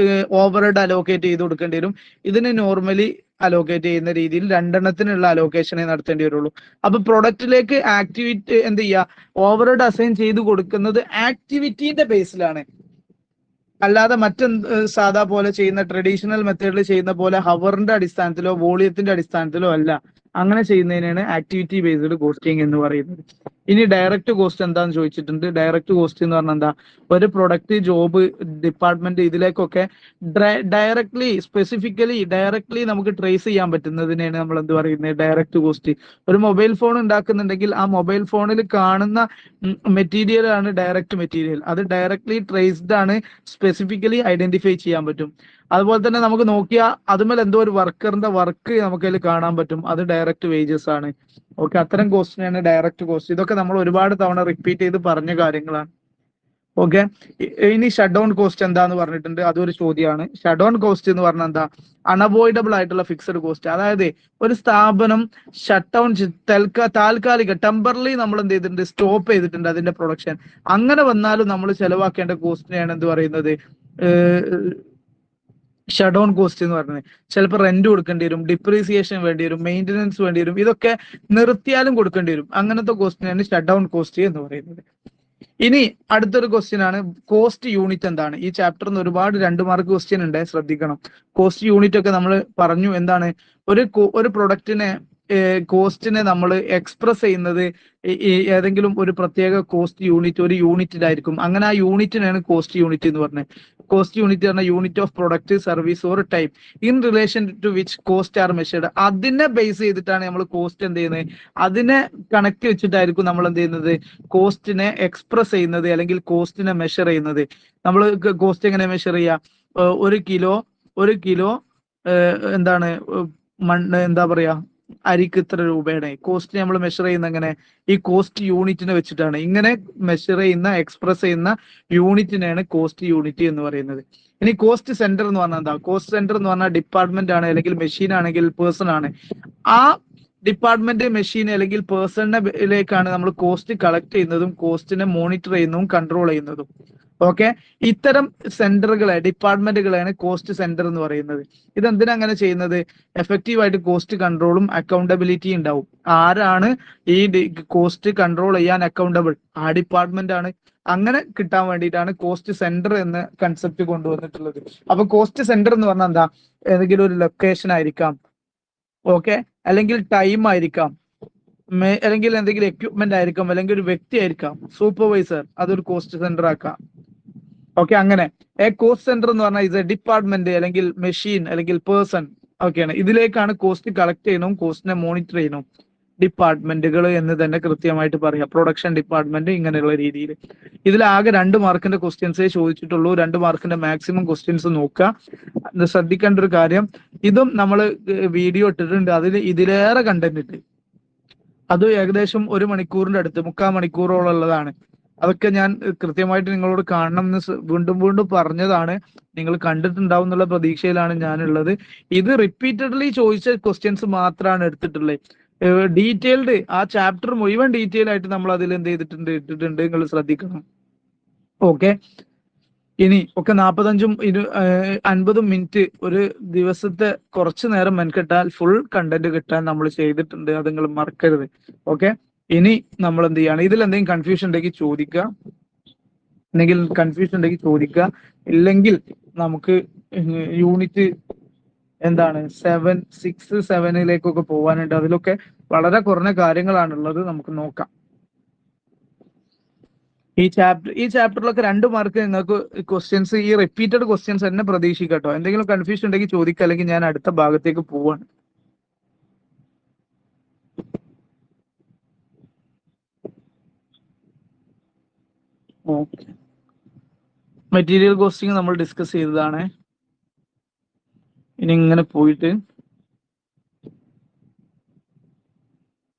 ഓവർഹെഡ് അലോക്കേറ്റ് ചെയ്ത് കൊടുക്കേണ്ടി വരും. ഇതിന് നോർമലി അലോക്കേറ്റ് ചെയ്യുന്ന രീതിയിൽ 2 അലോക്കേഷനെ നടത്തേണ്ടി വരുള്ളൂ. അപ്പൊ പ്രൊഡക്റ്റിലേക്ക് ആക്ടിവിറ്റി എന്ത് ചെയ്യുക? ഓവർഹെഡ് അസൈൻ ചെയ്ത് കൊടുക്കുന്നത് ആക്ടിവിറ്റിന്റെ ബേസിലാണ്, അല്ലാതെ സാധാ പോലെ ചെയ്യുന്ന ട്രഡീഷണൽ മെത്തേഡിൽ ചെയ്യുന്ന പോലെ ഹവറിന്റെ അടിസ്ഥാനത്തിലോ വോളിയത്തിന്റെ അടിസ്ഥാനത്തിലോ അല്ല. അങ്ങനെ ചെയ്യുന്നതിനാണ് ആക്ടിവിറ്റി ബേസ്ഡ് കോസ്റ്റിംഗ് എന്ന് പറയുന്നത്. ഇനി ഡയറക്റ്റ് കോസ്റ്റ് എന്താന്ന് ചോദിച്ചിട്ടുണ്ട്. ഡയറക്റ്റ് കോസ്റ്റ് എന്ന് പറഞ്ഞാൽ എന്താ, ഒരു പ്രൊഡക്റ്റ്, ജോബ്, ഡിപ്പാർട്ട്മെന്റ് ഇതിലേക്കൊക്കെ ഡയറക്ട്ലി നമുക്ക് ട്രേസ് ചെയ്യാൻ പറ്റുന്നതിനെയാണ് നമ്മൾ എന്ത് പറയുന്നത്, ഡയറക്റ്റ് കോസ്റ്റ്. ഒരു മൊബൈൽ ഫോൺ ഉണ്ടാക്കുന്നുണ്ടെങ്കിൽ ആ മൊബൈൽ ഫോണിൽ കാണുന്ന മെറ്റീരിയൽ ആണ് ഡയറക്റ്റ് മെറ്റീരിയൽ. അത് ഡയറക്ട്ലി ട്രേസ്ഡ് ആണ്, സ്പെസിഫിക്കലി ഐഡന്റിഫൈ ചെയ്യാൻ പറ്റും. അതുപോലെ തന്നെ നമുക്ക് നോക്കിയാൽ അതുമേൽ എന്തോ ഒരു വർക്കറിന്റെ വർക്ക് നമുക്ക് അതിൽ കാണാൻ പറ്റും, അത് ഡയറക്റ്റ് വേജസ് ആണ്. ഓക്കെ, അത്തരം കോസ്റ്റിനെയാണ് ഡയറക്റ്റ് കോസ്റ്റ്. ഇതൊക്കെ നമ്മൾ ഒരുപാട് തവണ റിപ്പീറ്റ് ചെയ്ത് പറഞ്ഞ കാര്യങ്ങളാണ്. ഓക്കെ, ഇനി ഷട്ട് ഡൗൺ കോസ്റ്റ് എന്താന്ന് പറഞ്ഞിട്ടുണ്ട്, അതൊരു ചോദ്യമാണ്. ഷട്ട് ഡൗൺ കോസ്റ്റ് എന്ന് പറഞ്ഞാൽ എന്താ, അൺഅവോയ്ഡബിൾ ആയിട്ടുള്ള ഫിക്സഡ് കോസ്റ്റ്. അതായത് ഒരു സ്ഥാപനം ഷട്ട് ഡൗൺ താൽക്കാലിക ടെമ്പറലി നമ്മൾ എന്ത് ചെയ്തിട്ടുണ്ട്, സ്റ്റോപ്പ് ചെയ്തിട്ടുണ്ട് അതിന്റെ പ്രൊഡക്ഷൻ. അങ്ങനെ വന്നാലും നമ്മൾ ചെലവാക്കേണ്ട കോസ്റ്റിനെയാണ് എന്ത് പറയുന്നത്, ഷട്ട് ഡൗൺ കോസ്റ്റ് എന്ന് പറയുന്നത്. ചിലപ്പോൾ റെന്റ് കൊടുക്കേണ്ടി വരും, ഡിപ്രീസിയേഷൻ വേണ്ടി വരും, മെയിൻ്റനൻസ് വേണ്ടി വരും, ഇതൊക്കെ നിർത്തിയാലും കൊടുക്കേണ്ടി വരും. അങ്ങനത്തെ കോസ്റ്റിനാണ് ഷട്ട് ഡൗൺ കോസ്റ്റ് എന്ന് പറയുന്നത്. ഇനി അടുത്തൊരു ക്വസ്റ്റ്യൻ ആണ്, കോസ്റ്റ് യൂണിറ്റ് എന്താണ്. ഈ ചാപ്റ്ററിന് ഒരുപാട് 2 മാർക്ക് ക്വസ്റ്റ്യൻ ഉണ്ട്, ശ്രദ്ധിക്കണം. കോസ്റ്റ് യൂണിറ്റ് ഒക്കെ നമ്മൾ പറഞ്ഞു എന്താണ്, ഒരു പ്രൊഡക്റ്റിനെ കോസ്റ്റിനെ നമ്മൾ എക്സ്പ്രസ് ചെയ്യുന്നത് ഏതെങ്കിലും ഒരു പ്രത്യേക കോസ്റ്റ് യൂണിറ്റ്, ഒരു യൂണിറ്റിലായിരിക്കും. അങ്ങനെ ആ യൂണിറ്റിനാണ് കോസ്റ്റ് യൂണിറ്റ് എന്ന് പറഞ്ഞത്. കോസ്റ്റ് യൂണിറ്റ് പറഞ്ഞ unit of product, service or type in relation to which cost are measured. അതിനെ ബേസ് ചെയ്തിട്ടാണ് നമ്മൾ കോസ്റ്റ് എന്ത് ചെയ്യുന്നത്, അതിനെ കണക്ട് വെച്ചിട്ടായിരിക്കും നമ്മൾ എന്ത് ചെയ്യുന്നത്, കോസ്റ്റിനെ എക്സ്പ്രസ് ചെയ്യുന്നത് അല്ലെങ്കിൽ കോസ്റ്റിനെ മെഷർ ചെയ്യുന്നത്. നമ്മൾ കോസ്റ്റ് എങ്ങനെ മെഷർ ചെയ്യുക, ഒരു കിലോ എന്താണ് മണ്ണ്, എന്താ പറയാ, അരിക്ക് ഇത്ര രൂപയുടെ കോസ്റ്റ് നമ്മൾ മെഷർ ചെയ്യുന്ന എങ്ങനെ, ഈ കോസ്റ്റ് യൂണിറ്റിനെ വെച്ചിട്ടാണ്. ഇങ്ങനെ മെഷർ ചെയ്യുന്ന, എക്സ്പ്രസ് ചെയ്യുന്ന യൂണിറ്റിനെയാണ് കോസ്റ്റ് യൂണിറ്റ് എന്ന് പറയുന്നത്. ഇനി കോസ്റ്റ് സെന്റർ എന്ന് പറഞ്ഞാൽ എന്താ, കോസ്റ്റ് സെന്റർ എന്ന് പറഞ്ഞാൽ ഡിപ്പാർട്ട്മെന്റ് ആണ്, അല്ലെങ്കിൽ മെഷീൻ ആണെങ്കിൽ പേഴ്സൺ ആണ്. ആ ഡിപ്പാർട്ട്മെന്റ്, മെഷീൻ അല്ലെങ്കിൽ പേഴ്സണിലേക്കാണ് നമ്മൾ കോസ്റ്റ് കളക്ട് ചെയ്യുന്നതും കോസ്റ്റിനെ മോണിറ്റർ ചെയ്യുന്നതും കൺട്രോൾ ചെയ്യുന്നതും. ഓക്കെ, ഇത്തരം സെന്ററുകളെ, ഡിപ്പാർട്ട്മെന്റുകളെയാണ് കോസ്റ്റ് സെന്റർ എന്ന് പറയുന്നത്. ഇതെന്തിനാ അങ്ങനെ ചെയ്യുന്നത്, എഫക്റ്റീവായിട്ട് കോസ്റ്റ് കൺട്രോളും അക്കൗണ്ടബിലിറ്റി ഉണ്ടാവും. ആരാണ് ഈ കോസ്റ്റ് കൺട്രോൾ ചെയ്യാൻ അക്കൗണ്ടബിൾ, ആ ഡിപ്പാർട്ട്മെന്റ് ആണ്. അങ്ങനെ കിട്ടാൻ വേണ്ടിയിട്ടാണ് കോസ്റ്റ് സെന്റർ എന്ന കൺസെപ്റ്റ് കൊണ്ടുവന്നിട്ടുള്ളത്. അപ്പൊ കോസ്റ്റ് സെന്റർ എന്ന് പറഞ്ഞാൽ എന്താ, ഏതെങ്കിലും ഒരു ലൊക്കേഷൻ ആയിരിക്കാം, ഓക്കെ, അല്ലെങ്കിൽ ടൈം ആയിരിക്കാം, അല്ലെങ്കിൽ എന്തെങ്കിലും എക്യുപ്മെന്റ് ആയിരിക്കാം, അല്ലെങ്കിൽ ഒരു വ്യക്തി ആയിരിക്കാം, സൂപ്പർവൈസർ, അതൊരു കോസ്റ്റ് സെന്റർ ആക്കാം. ഓക്കെ, അങ്ങനെ കോസ്റ്റ് സെന്റർ എന്ന് പറഞ്ഞാൽ ഇത് ഡിപ്പാർട്ട്മെന്റ് അല്ലെങ്കിൽ മെഷീൻ അല്ലെങ്കിൽ പേഴ്സൺ ഒക്കെയാണ്. ഇതിലേക്കാണ് കോസ്റ്റ് കളക്ട് ചെയ്യണം, കോസ്റ്റിനെ മോണിറ്റർ ചെയ്യണം ഡിപ്പാർട്ട്മെന്റുകൾ എന്ന് തന്നെ കൃത്യമായിട്ട് പറയാം. പ്രൊഡക്ഷൻ ഡിപ്പാർട്ട്മെന്റ്, ഇങ്ങനെയുള്ള രീതിയിൽ. ഇതിലാകെ 2 മാർക്കിന്റെ ക്വസ്റ്റ്യൻസേ ചോദിച്ചിട്ടുള്ളൂ. 2 മാർക്കിന്റെ മാക്സിമം ക്വസ്റ്റ്യൻസ് നോക്കുക. ശ്രദ്ധിക്കേണ്ട ഒരു കാര്യം, ഇതും നമ്മൾ വീഡിയോ ഇട്ടിട്ടുണ്ട്, ഇതിലേറെ കണ്ടന്റ് ഉണ്ട്. അത് ഏകദേശം 1 മണിക്കൂറിന്റെ അടുത്ത്, 3/4 മണിക്കൂറോളം ഉള്ളതാണ്. അതൊക്കെ ഞാൻ കൃത്യമായിട്ട് നിങ്ങളോട് കാണണം എന്ന് വീണ്ടും പറഞ്ഞതാണ്. നിങ്ങൾ കണ്ടിട്ടുണ്ടാവും എന്നുള്ള പ്രതീക്ഷയിലാണ് ഞാനുള്ളത്. ഇത് റിപ്പീറ്റഡ്ലി ചോദിച്ച ക്വസ്റ്റ്യൻസ് മാത്രമാണ് എടുത്തിട്ടുള്ളത്. ഡീറ്റെയിൽഡ് ആ ചാപ്റ്റർ മുഴുവൻ ഡീറ്റെയിൽ ആയിട്ട് നമ്മൾ അതിൽ എന്ത് ഇട്ടിട്ടുണ്ട്, നിങ്ങൾ ശ്രദ്ധിക്കണം. ഓക്കെ, ഇനി ഒക്കെ 45ഉം 50 മിനിറ്റ് ഒരു ദിവസത്തെ കുറച്ചു നേരം മെനക്കെട്ടാൽ ഫുൾ കണ്ടന്റ് കിട്ടാൻ നമ്മൾ ചെയ്തിട്ടുണ്ട്, അത് നിങ്ങൾ മറക്കരുത്. ഓക്കെ, ഇനി നമ്മൾ എന്ത് ചെയ്യാണ്, ഇതിൽ എന്തെങ്കിലും കൺഫ്യൂഷൻ ഉണ്ടെങ്കിൽ ചോദിക്കുക, ഇല്ലെങ്കിൽ നമുക്ക് യൂണിറ്റ് എന്താണ് 6, 7 പോകാനുണ്ട്. അതിലൊക്കെ വളരെ കുറഞ്ഞ കാര്യങ്ങളാണുള്ളത്, നമുക്ക് നോക്കാം. ഈ ചാപ്റ്ററിലൊക്കെ 2 മാർക്ക് നിങ്ങൾക്ക് ക്വസ്റ്റ്യൻസ്, ഈ റിപ്പീറ്റഡ് ക്വസ്റ്റ്യൻസ് തന്നെ പ്രതീക്ഷിക്കട്ടോ. എന്തെങ്കിലും കൺഫ്യൂഷൻ ഉണ്ടെങ്കിൽ ചോദിക്കുക, അല്ലെങ്കിൽ ഞാൻ അടുത്ത ഭാഗത്തേക്ക് പോവാണ്. മെറ്റീരിയൽ കോസ്റ്റിംഗ് നമ്മൾ ഡിസ്കസ് ചെയ്തതാണ്. ഇനി ഇങ്ങനെ പോയിട്ട്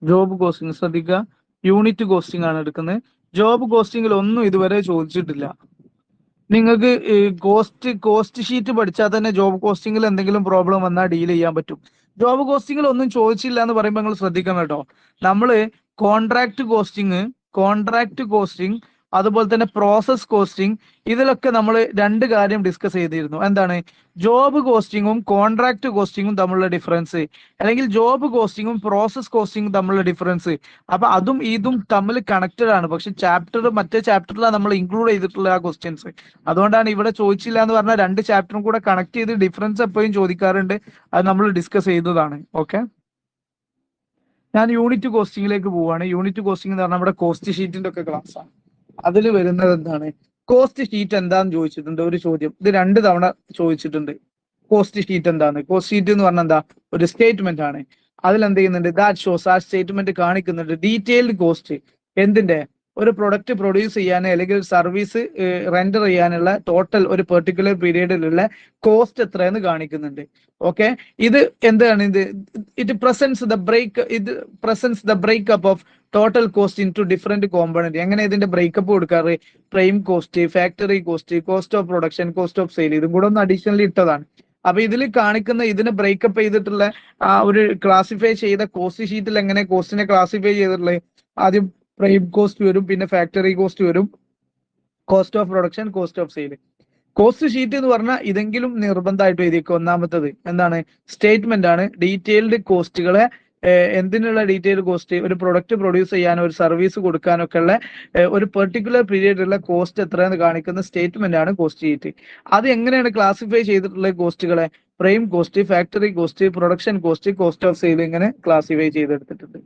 ജോബ് കോസ്റ്റിംഗ് ശ്രദ്ധിക്കുക, യൂണിറ്റ് കോസ്റ്റിംഗ് ആണ് എടുക്കുന്നത്. ജോബ് കോസ്റ്റിംഗിൽ ഒന്നും ഇതുവരെ ചോദിച്ചിട്ടില്ല. നിങ്ങൾക്ക് കോസ്റ്റ് ഷീറ്റ് പഠിച്ചാൽ തന്നെ ജോബ് കോസ്റ്റിംഗിൽ എന്തെങ്കിലും പ്രോബ്ലം വന്നാൽ ഡീൽ ചെയ്യാൻ പറ്റും. ജോബ് കോസ്റ്റിംഗിൽ ഒന്നും ചോദിച്ചില്ല എന്ന് പറയുമ്പോൾ നിങ്ങൾ ശ്രദ്ധിക്കണം കേട്ടോ. നമ്മള് കോൺട്രാക്ട് കോസ്റ്റിംഗ് അതുപോലെ തന്നെ പ്രോസസ് കോസ്റ്റിംഗ്, ഇതിലൊക്കെ നമ്മൾ 2 കാര്യം ഡിസ്കസ് ചെയ്തിരുന്നു. എന്താണ്, ജോബ് കോസ്റ്റിംഗും കോൺട്രാക്ട് കോസ്റ്റിംഗും തമ്മിലുള്ള ഡിഫറൻസ്, അല്ലെങ്കിൽ ജോബ് കോസ്റ്റിംഗും പ്രോസസ് കോസ്റ്റിംഗും തമ്മിലുള്ള ഡിഫറൻസ്. അപ്പൊ അതും ഇതും തമ്മിൽ കണക്റ്റഡ് ആണ്. പക്ഷെ മറ്റേ ചാപ്റ്ററിലാണ് നമ്മൾ ഇൻക്ലൂഡ് ചെയ്തിട്ടുള്ള ആ ക്വസ്റ്റ്യൻസ്. അതുകൊണ്ടാണ് ഇവിടെ ചോദിച്ചില്ല എന്ന് പറഞ്ഞാൽ 2 ചാപ്റ്ററും കൂടെ കണക്ട് ചെയ്ത് ഡിഫറൻസ് എപ്പോഴും ചോദിക്കാറുണ്ട്. അത് നമ്മൾ ഡിസ്കസ് ചെയ്തതാണ്. ഓക്കെ, ഞാൻ യൂണിറ്റ് കോസ്റ്റിംഗിലേക്ക് പോവാണ്. യൂണിറ്റ് കോസ്റ്റിംഗ് എന്ന് പറഞ്ഞാൽ നമ്മുടെ കോസ്റ്റ് ഷീറ്റിന്റെ ഒക്കെ ക്ലാസ് ആണ്. അതിൽ വരുന്നത് എന്താണ്? കോസ്റ്റ് ഷീറ്റ് എന്താന്ന് ചോദിച്ചിട്ടുണ്ട് ഒരു ചോദ്യം. ഇത് 2 തവണ ചോദിച്ചിട്ടുണ്ട്. കോസ്റ്റ് ഷീറ്റ് എന്താണ്? കോസ്റ്റ് ഷീറ്റ് എന്ന് പറഞ്ഞാൽ എന്താ? ഒരു സ്റ്റേറ്റ്മെന്റ് ആണ്. അതിൽ എന്ത് ചെയ്യുന്നുണ്ട്? ദാറ്റ് ഷോസ്, ആ സ്റ്റേറ്റ്മെന്റ് കാണിക്കുന്നുണ്ട് ഡീറ്റെയിൽഡ് കോസ്റ്റ്. എന്തിന്റെ? ഒരു പ്രൊഡക്റ്റ് പ്രൊഡ്യൂസ് ചെയ്യാൻ അല്ലെങ്കിൽ സർവീസ് റെൻഡർ ചെയ്യാനുള്ള ടോട്ടൽ ഒരു പെർട്ടിക്കുലർ പീരീഡിലുള്ള കോസ്റ്റ് എത്രയെന്ന് കാണിക്കുന്നുണ്ട്. ഓക്കെ, ഇത് എന്താണ്? ഇത് presents the breakup of total cost into different component. എങ്ങനെ ഇതിന്റെ ബ്രേക്കപ്പ് കൊടുക്കാറ്? Prime cost, factory cost, cost of production, cost of sale, ഇതും കൂടെ ഒന്ന് അഡീഷണലി ഇട്ടതാണ്. അപ്പൊ ഇതിൽ കാണിക്കുന്ന ഇതിനെ ബ്രേക്കപ്പ് ചെയ്തിട്ടുള്ള ആ ഒരു ക്ലാസിഫൈ ചെയ്ത കോസ്റ്റ് ഷീറ്റിൽ എങ്ങനെ കോസ്റ്റിനെ ക്ലാസിഫൈ ചെയ്തിട്ടുള്ളത്? ആദ്യം പ്രൈം കോസ്റ്റ് വരും, പിന്നെ ഫാക്ടറി കോസ്റ്റ് വരും, cost of production, cost of sale. Cost sheet എന്ന് പറഞ്ഞാൽ ഇതെങ്കിലും നിർബന്ധമായിട്ട് എഴുതിക്കുക. ഒന്നാമത്തത് എന്താണ്? സ്റ്റേറ്റ്മെന്റ് ആണ്. ഡീറ്റെയിൽഡ് കോസ്റ്റുകളെ, എന്തിനുള്ള ഡീറ്റെയിൽ കോസ്റ്റ്? ഒരു പ്രൊഡക്റ്റ് പ്രൊഡ്യൂസ് ചെയ്യാനോ ഒരു സർവീസ് കൊടുക്കാനൊക്കെ ഉള്ള ഒരു പെർട്ടിക്കുലർ പീരീഡിലുള്ള കോസ്റ്റ് എത്രയെന്ന് കാണിക്കുന്ന സ്റ്റേറ്റ്മെന്റ് ആണ് കോസ്റ്റ് ഷീറ്റ്. അത് എങ്ങനെയാണ് ക്ലാസിഫൈ ചെയ്തിട്ടുള്ള കോസ്റ്റുകളെ? Prime cost, factory cost, production cost, cost of sale, ഇങ്ങനെ ക്ലാസിഫൈ ചെയ്തെടുത്തിട്ടുണ്ട്.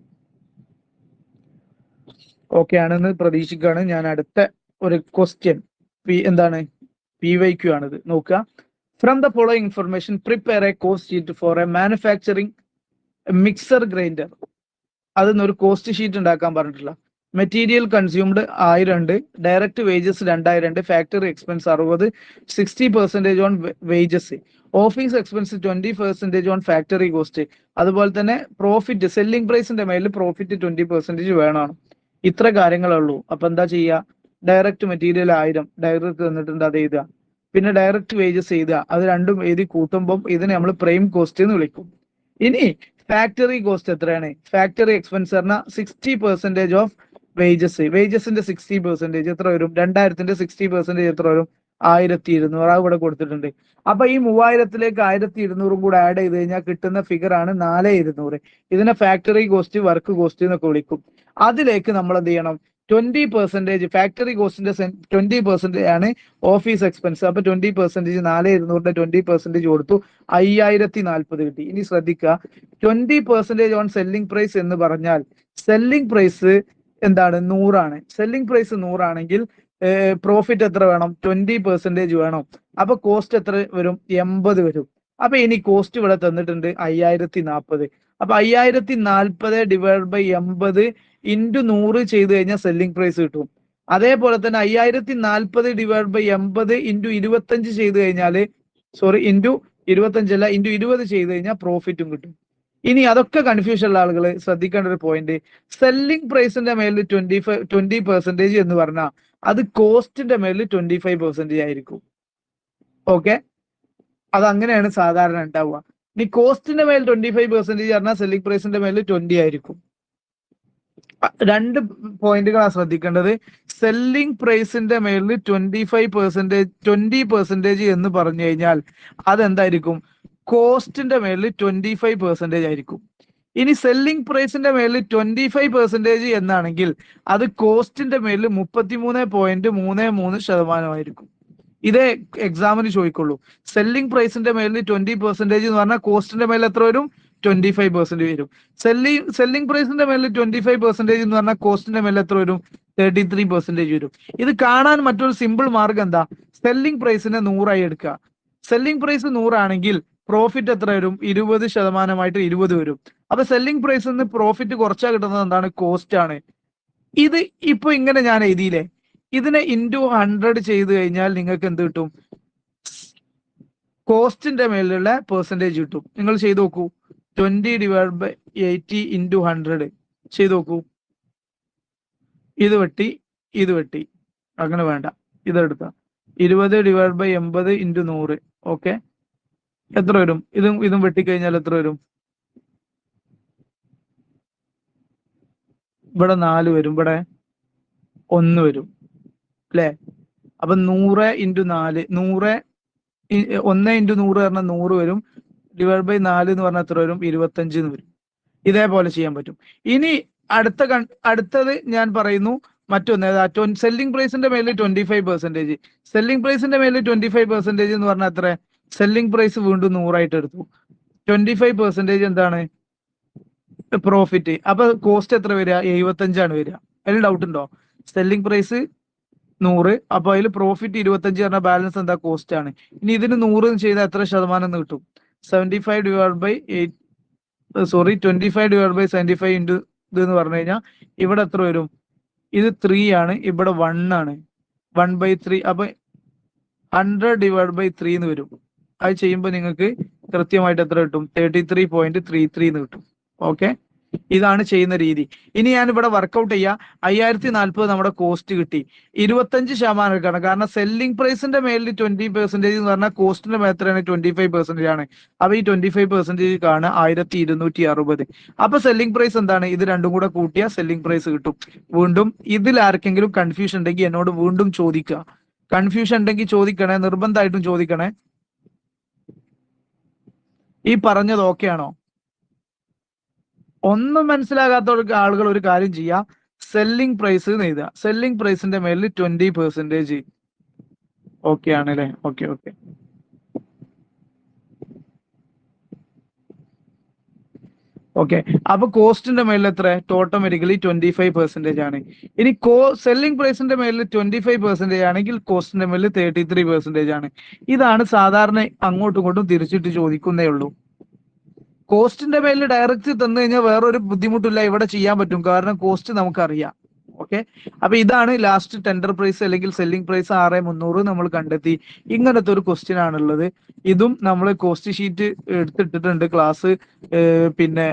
ഓക്കെ ആണെന്ന് പ്രതീക്ഷിക്കുകയാണ്. ഞാൻ അടുത്ത ഒരു ക്വസ്റ്റ്യൻ എന്താണ്? PYQ ആണിത്. നോക്കുക. From the following information prepare a cost sheet for a manufacturing mixer grinder. അതിനൊരു കോസ്റ്റ് ഷീറ്റ് ഉണ്ടാക്കാൻ പറഞ്ഞിട്ടുള്ള. മെറ്റീരിയൽ കൺസ്യൂംഡ് 1000 ഉണ്ട്, ഡയറക്റ്റ് വേജസ് 2000 ഉണ്ട്, factory expense 60, 60% on wages, office expense 20% on factory cost. അതുപോലെ തന്നെ പ്രോഫിറ്റ്, സെല്ലിംഗ് പ്രൈസിന്റെ മേലിൽ പ്രോഫിറ്റ് 20% വേണം. ഇത്ര കാര്യങ്ങളേ ഉള്ളൂ. അപ്പൊ എന്താ ചെയ്യുക? ഡയറക്റ്റ് മെറ്റീരിയൽ 1000 ഡയറക്റ്റ് തന്നിട്ടുണ്ട്, അത് എഴുതുക. പിന്നെ ഡയറക്റ്റ് വേജസ് എഴുതുക. അത് രണ്ടും എഴുതി കൂട്ടുമ്പോൾ ഇതിനെ നമ്മൾ പ്രൈം കോസ്റ്റ് എന്ന് വിളിക്കും. ഇനി ഫാക്ടറി കോസ്റ്റ് എത്രയാണ്? ഫാക്ടറി എക്സ്പെൻസ് പറഞ്ഞാൽ 60% ഓഫ് വേജസ്. വേജസിന്റെ 60% എത്ര വരും? 2000ന്റെ 60% എത്ര വരും? 1200. ആ ഇവിടെ കൊടുത്തിട്ടുണ്ട്. അപ്പൊ ഈ 3000ത്തിലേക്ക് 1200 കൂടെ ആഡ് ചെയ്ത് കഴിഞ്ഞാൽ കിട്ടുന്ന ഫിഗർ ആണ് 4200. ഇതിനെ ഫാക്ടറി കോസ്റ്റ്, വർക്ക് കോസ്റ്റ് എന്നൊക്കെ വിളിക്കും. അതിലേക്ക് നമ്മൾ എന്ത് ചെയ്യണം? 20% ഫാക്ടറി കോസ്റ്റിന്റെ 20% ആണ് ഓഫീസ് എക്സ്പെൻസ്. അപ്പൊ 20% 4200ന്റെ 20% കൊടുത്തു, 5040 കിട്ടി. ഇനി ശ്രദ്ധിക്കുക, 20% ഓൺ സെല്ലിംഗ് പ്രൈസ് എന്ന് പറഞ്ഞാൽ സെല്ലിംഗ് പ്രൈസ് എന്താണ്? 100 ആണ്. സെല്ലിംഗ് പ്രൈസ് 100 ആണെങ്കിൽ പ്രോഫിറ്റ് എത്ര വേണം? 20% വേണം. അപ്പൊ കോസ്റ്റ് എത്ര വരും? 80 വരും. അപ്പൊ ഇനി കോസ്റ്റ് ഇവിടെ തന്നിട്ടുണ്ട് 5040. അപ്പൊ 5040 ഡിവൈഡ് ബൈ 80 ഇൻറ്റു 100 ചെയ്ത് കഴിഞ്ഞാൽ സെല്ലിംഗ് പ്രൈസ് കിട്ടും. അതേപോലെ തന്നെ 5040 ഡിവൈഡ് ബൈ 80 ഇൻറ്റു 25 ചെയ്ത് കഴിഞ്ഞാൽ, സോറി, ഇൻറ്റു 25 അല്ല, ഇൻറ്റു 20 ചെയ്ത് കഴിഞ്ഞാൽ പ്രോഫിറ്റും കിട്ടും. ഇനി അതൊക്കെ കൺഫ്യൂഷൻ ഉള്ള ആളുകൾ ശ്രദ്ധിക്കേണ്ട ഒരു പോയിന്റ്, സെല്ലിംഗ് പ്രൈസിന്റെ മേലിൽ 20% എന്ന് പറഞ്ഞാൽ അത് കോസ്റ്റിന്റെ മേലിൽ 25% ആയിരിക്കും. ഓക്കെ, അത് അങ്ങനെയാണ് സാധാരണ ഉണ്ടാവുക. ഇനി കോസ്റ്റിന്റെ മേൽ 25% പറഞ്ഞാൽ സെല്ലിംഗ് പ്രൈസിന്റെ മേലിൽ 20 ആയിരിക്കും. 2 പോയിന്റുകളാണ് ശ്രദ്ധിക്കേണ്ടത്. സെല്ലിംഗ് പ്രൈസിന്റെ മേലിൽ 20% എന്ന് പറഞ്ഞു കഴിഞ്ഞാൽ അതെന്തായിരിക്കും? കോസ്റ്റിന്റെ മേലിൽ 25% ആയിരിക്കും. ഇനി സെല്ലിംഗ് പ്രൈസിന്റെ മേലിൽ 25% എന്നാണെങ്കിൽ അത് കോസ്റ്റിന്റെ മേലിൽ 33.33% ആയിരിക്കും. ഇതേ എക്സാമിന് ചോദിക്കുള്ളൂ. സെല്ലിംഗ് പ്രൈസിന്റെ മേലിൽ 20% എന്ന് പറഞ്ഞാൽ കോസ്റ്റിന്റെ മേലിൽ എത്ര വരും? 25% വരും. സെല്ലിംഗ് പ്രൈസിന്റെ മേലിൽ 25% എന്ന് പറഞ്ഞാൽ കോസ്റ്റിന്റെ മേലിൽ എത്ര വരും? 33% വരും. ഇത് കാണാൻ മറ്റൊരു സിമ്പിൾ മാർഗം എന്താ? സെല്ലിംഗ് പ്രൈസിനെ 100 എടുക്കുക. സെല്ലിംഗ് പ്രൈസ് 100 ആണെങ്കിൽ പ്രോഫിറ്റ് എത്ര വരും? 20% 20 വരും. അപ്പൊ സെല്ലിംഗ് പ്രൈസിൽ നിന്ന് പ്രോഫിറ്റ് കുറച്ചാൽ കിട്ടുന്നത് എന്താണ്? കോസ്റ്റ് ആണ്. ഇത് ഇപ്പൊ ഇങ്ങനെ ഞാൻ എഴുതിയില്ലേ, ഇതിനെ ഇൻറ്റു 100 ചെയ്ത് കഴിഞ്ഞാൽ നിങ്ങൾക്ക് എന്ത് കിട്ടും? കോസ്റ്റിന്റെ മേലുള്ള പെർസെൻറ്റേജ് കിട്ടും. നിങ്ങൾ ചെയ്ത് നോക്കൂ. 20 ഡിവൈഡ് ബൈ 80 ഇൻറ്റു 100 ചെയ്ത് നോക്കൂ. ഇത് വെട്ടി, ഇത് വെട്ടി, അങ്ങനെ വേണ്ട, ഇതെടുത്ത 20 ഡിവൈഡ് ബൈ 80 ഇൻറ്റു 100. ഓക്കെ, എത്ര വരും? ഇതും വെട്ടിക്കഴിഞ്ഞാൽ എത്ര വരും? ഇവിടെ 4 വരും, ഇവിടെ 1 വരും അല്ലെ? അപ്പൊ 100 ഇൻറ്റു 4, 1 ഇൻറ്റു 100 പറഞ്ഞാൽ 100 വരും. ഡിവൈഡ് ബൈ 4 എന്ന് പറഞ്ഞാൽ എത്ര വരും? 25 എന്ന് വരും. ഇതേപോലെ ചെയ്യാൻ പറ്റും. ഇനി അടുത്തത് ഞാൻ പറയുന്നു മറ്റൊന്ന്. സെല്ലിംഗ് പ്രൈസിന്റെ മേലിൽ 25%. സെല്ലിംഗ് പ്രൈസിന്റെ മേലിൽ 25% എന്ന് പറഞ്ഞാൽ എത്ര? സെല്ലിംഗ് പ്രൈസ് വീണ്ടും 100 ആയിട്ട് എടുത്തു. 25% എന്താണ്? പ്രോഫിറ്റ്. അപ്പൊ കോസ്റ്റ് എത്ര വരിക? 75 വരിക. അതിൽ ഡൗട്ട് ഉണ്ടോ? സെല്ലിംഗ് പ്രൈസ് 100, അപ്പൊ അതിൽ പ്രോഫിറ്റ് 25 പറഞ്ഞ ബാലൻസ് എന്താ? കോസ്റ്റ് ആണ്. ഇനി ഇതിന് 100 ചെയ്താൽ എത്ര ശതമാനം എന്ന് കിട്ടും? 75 divide by 8, sorry 25 divide by 75 into ഇത് എന്ന് പറഞ്ഞു കഴിഞ്ഞാൽ ഇവിടെ എത്ര വരും? ഇത് 3 ആണ്, ഇവിടെ 1 ആണ്, 1/3. അപ്പൊ 100 ഡിവൈഡ് ബൈ 3 എന്ന് വരും. അത് ചെയ്യുമ്പോൾ നിങ്ങൾക്ക് കൃത്യമായിട്ട് എത്ര കിട്ടും? 33.33 എന്ന് കിട്ടും. ഓക്കെ, ഇതാണ് ചെയ്യുന്ന രീതി. ഇനി ഞാൻ ഇവിടെ വർക്കൗട്ട് ചെയ്യാം. 5040 നമ്മുടെ കോസ്റ്റ് കിട്ടി. 25% എടുക്കണം. കാരണം സെല്ലിംഗ് പ്രൈസിന്റെ മേലിൽ 20% എന്ന് പറഞ്ഞാൽ കോസ്റ്റിന്റെ മേത്രയാണ് 25% ആണ്. അപ്പൊ ഈ 25% കാണുക 1260. അപ്പൊ സെല്ലിംഗ് പ്രൈസ് എന്താണ്? ഇത് രണ്ടും കൂടെ കൂട്ടിയാൽ സെല്ലിംഗ് പ്രൈസ് കിട്ടും. വീണ്ടും ഇതിൽ ആർക്കെങ്കിലും കൺഫ്യൂഷൻ ഉണ്ടെങ്കിൽ എന്നോട് വീണ്ടും ചോദിക്കുക. കൺഫ്യൂഷൻ ഉണ്ടെങ്കിൽ ചോദിക്കണേ, നിർബന്ധമായിട്ടും ചോദിക്കണേ. ഈ പറഞ്ഞത് ഓക്കെ ആണോ? ഒന്നും മനസ്സിലാകാത്തവർക്ക് ആളുകൾ ഒരു കാര്യം ചെയ്യാം, സെല്ലിംഗ് പ്രൈസ് എന്ന് എഴുതുക. സെല്ലിംഗ് പ്രൈസിന്റെ മേലിൽ 20%. ഓക്കെ ആണല്ലേ? Okay okay. ഓക്കെ, അപ്പൊ കോസ്റ്റിന്റെ മേലിൽ എത്ര? ഓട്ടോമാറ്റിക്കലി 25% ആണ്. ഇനി സെല്ലിംഗ് പ്രൈസിന്റെ മേലിൽ 25% ആണെങ്കിൽ കോസ്റ്റിന്റെ മേലിൽ 33% ആണ്. ഇതാണ് സാധാരണ അങ്ങോട്ടും ഇങ്ങോട്ടും തിരിച്ചിട്ട് ചോദിക്കുന്നേ ഉള്ളൂ. കോസ്റ്റിന്റെ മേലിൽ ഡയറക്റ്റ് തന്നു കഴിഞ്ഞാൽ വേറൊരു ബുദ്ധിമുട്ടില്ല, ഇവിടെ ചെയ്യാൻ പറ്റും. കാരണം കോസ്റ്റ് നമുക്കറിയാം. ഓക്കെ, അപ്പൊ ഇതാണ് ലാസ്റ്റ് ടെൻഡർ പ്രൈസ് അല്ലെങ്കിൽ സെല്ലിംഗ് പ്രൈസ് 6300 നമ്മൾ കണ്ടെത്തി. ഇങ്ങനത്തെ ഒരു ക്വസ്റ്റ്യൻ ആണുള്ളത്. ഇതും നമ്മൾ കോസ്റ്റ് ഷീറ്റ് എടുത്തിട്ടിട്ടുണ്ട്. ക്ലാസ് പിന്നെ